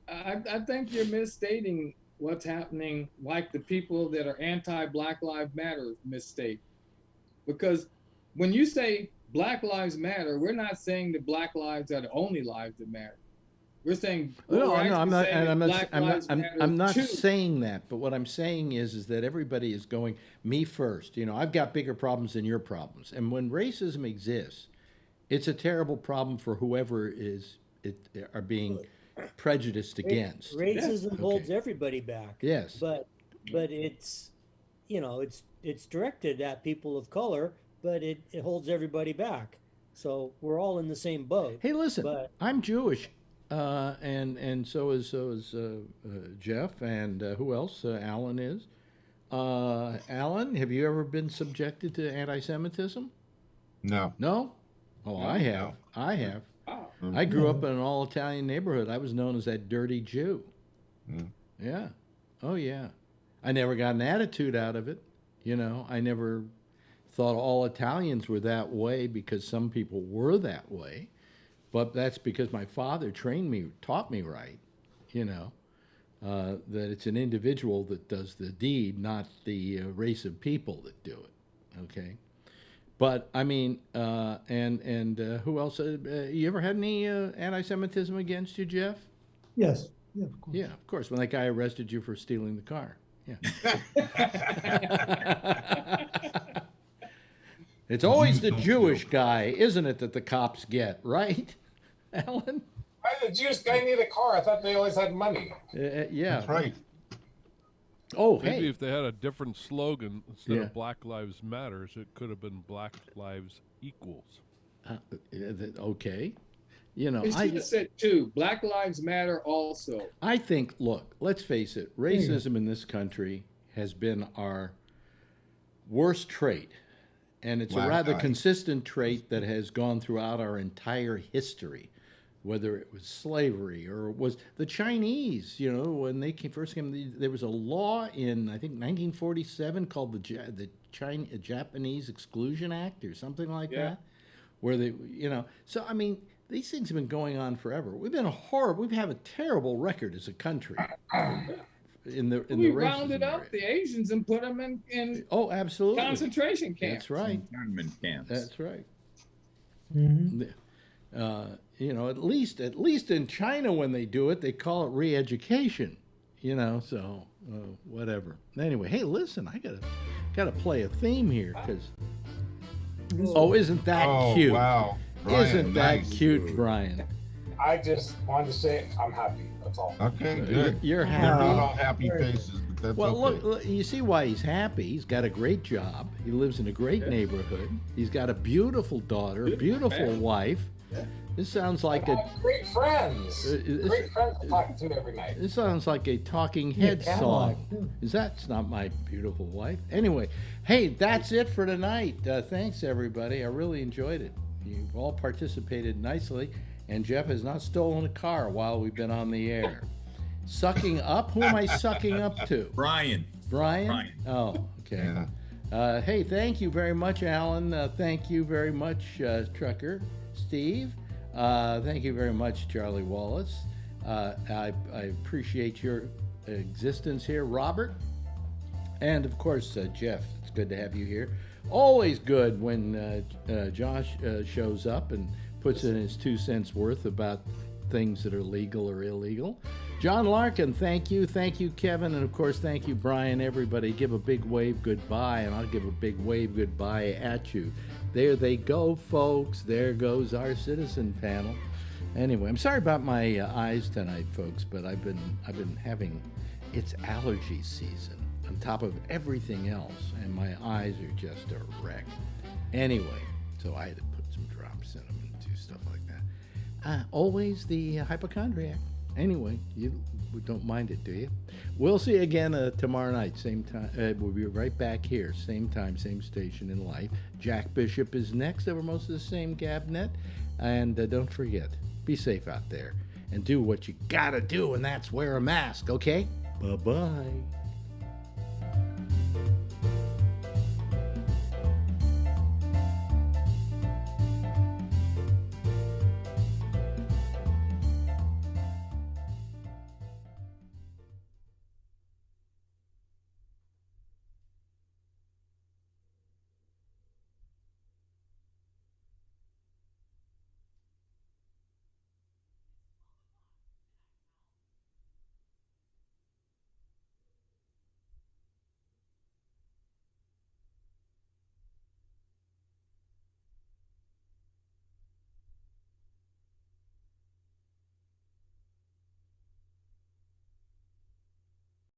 S4: I think you're misstating what's happening, like the people that are anti-Black Lives Matter misstate. Because when you say Black Lives Matter, we're not saying that Black lives are the only lives that matter. We're saying
S2: I'm not saying that. But what I'm saying is that everybody is going me first. I've got bigger problems than your problems. And when racism exists, it's a terrible problem for whoever are being prejudiced against.
S12: Racism holds everybody back.
S2: Yes,
S12: but it's it's directed at people of color, but it holds everybody back. So we're all in the same boat.
S2: Hey, listen, I'm Jewish, and so is Jeff, and who else? Alan is. Alan, have you ever been subjected to anti-Semitism?
S5: No.
S2: No? Oh, I have. I have. I grew up in an all-Italian neighborhood. I was known as that dirty Jew. Yeah. Oh, yeah. I never got an attitude out of it. I never thought all Italians were that way because some people were that way. But that's because my father taught me right, that it's an individual that does the deed, not the race of people that do it, okay? But, I mean, and who else? You ever had any anti-Semitism against you, Jeff?
S8: Yes. Yeah, of course.
S2: Yeah, of course, when that guy arrested you for stealing the car. Yeah. It's always the Jewish guy, isn't it, that the cops get, right, Alan?
S11: Why did the Jewish guy need a car? I thought they always had money.
S2: Yeah.
S5: That's right.
S2: Oh,
S9: Maybe
S2: hey.
S9: if they had a different slogan instead of Black Lives Matters, it could have been Black Lives Equals.
S2: Okay.
S4: It should have said too, Black Lives Matter also.
S2: I think, look, let's face it, racism in this country has been our worst trait. And it's a rather consistent trait that has gone throughout our entire history, whether it was slavery or it was the Chinese. When they first came, there was a law in, I think, 1947 called the Japanese Exclusion Act or something like that, where they, So, I mean, these things have been going on forever. We've have a terrible record as a country. We
S4: rounded up the Asians and put them in
S2: absolutely
S4: concentration camps.
S2: That's right.
S7: Internment camps.
S2: That's right.
S8: Mm-hmm.
S2: At least in China when they do it, they call it re-education. So whatever. Anyway, hey, listen, I gotta play a theme here because. Isn't that cute?
S5: Wow, Brian,
S2: isn't that cute, Brian?
S11: I just wanted to say I'm happy. That's all.
S5: Okay, good.
S2: You're
S5: They're
S2: happy.
S5: not all happy faces, but that's
S2: Well,
S5: okay.
S2: look, you see why he's happy. He's got a great job. He lives in a great neighborhood. He's got a beautiful daughter, a beautiful wife. This sounds like
S11: great friends. Great friends to talk to every night.
S2: This sounds like a Talking Heads song. That's not my beautiful wife. Anyway, hey, that's it for tonight. Thanks, everybody. I really enjoyed it. You've all participated nicely. And Jeff has not stolen a car while we've been on the air. Sucking up? Who am I sucking up to?
S7: Brian.
S2: Brian? Oh, okay. Yeah. Hey, thank you very much, Alan. Thank you very much, Trucker. Steve. Thank you very much, Charlie Wallace. I appreciate your existence here, Robert. And, of course, Jeff. It's good to have you here. Always good when Josh shows up and puts in his 2 cents worth about things that are legal or illegal. John Larkin, thank you. Thank you, Kevin. And, of course, thank you, Brian. Everybody, give a big wave goodbye, and I'll give a big wave goodbye at you. There they go, folks. There goes our citizen panel. Anyway, I'm sorry about my eyes tonight, folks, but I've been having, it's allergy season on top of everything else, and my eyes are just a wreck. Anyway, so I had to put some drops in them and do stuff like that. Always the hypochondriac. Anyway, you don't mind it, do you? We'll see you again tomorrow night, same time. We'll be right back here, same time, same station in life. Jack Bishop is next. They were most of the same Gabnet. And don't forget, be safe out there and do what you gotta do, and that's wear a mask, okay? Bye-bye.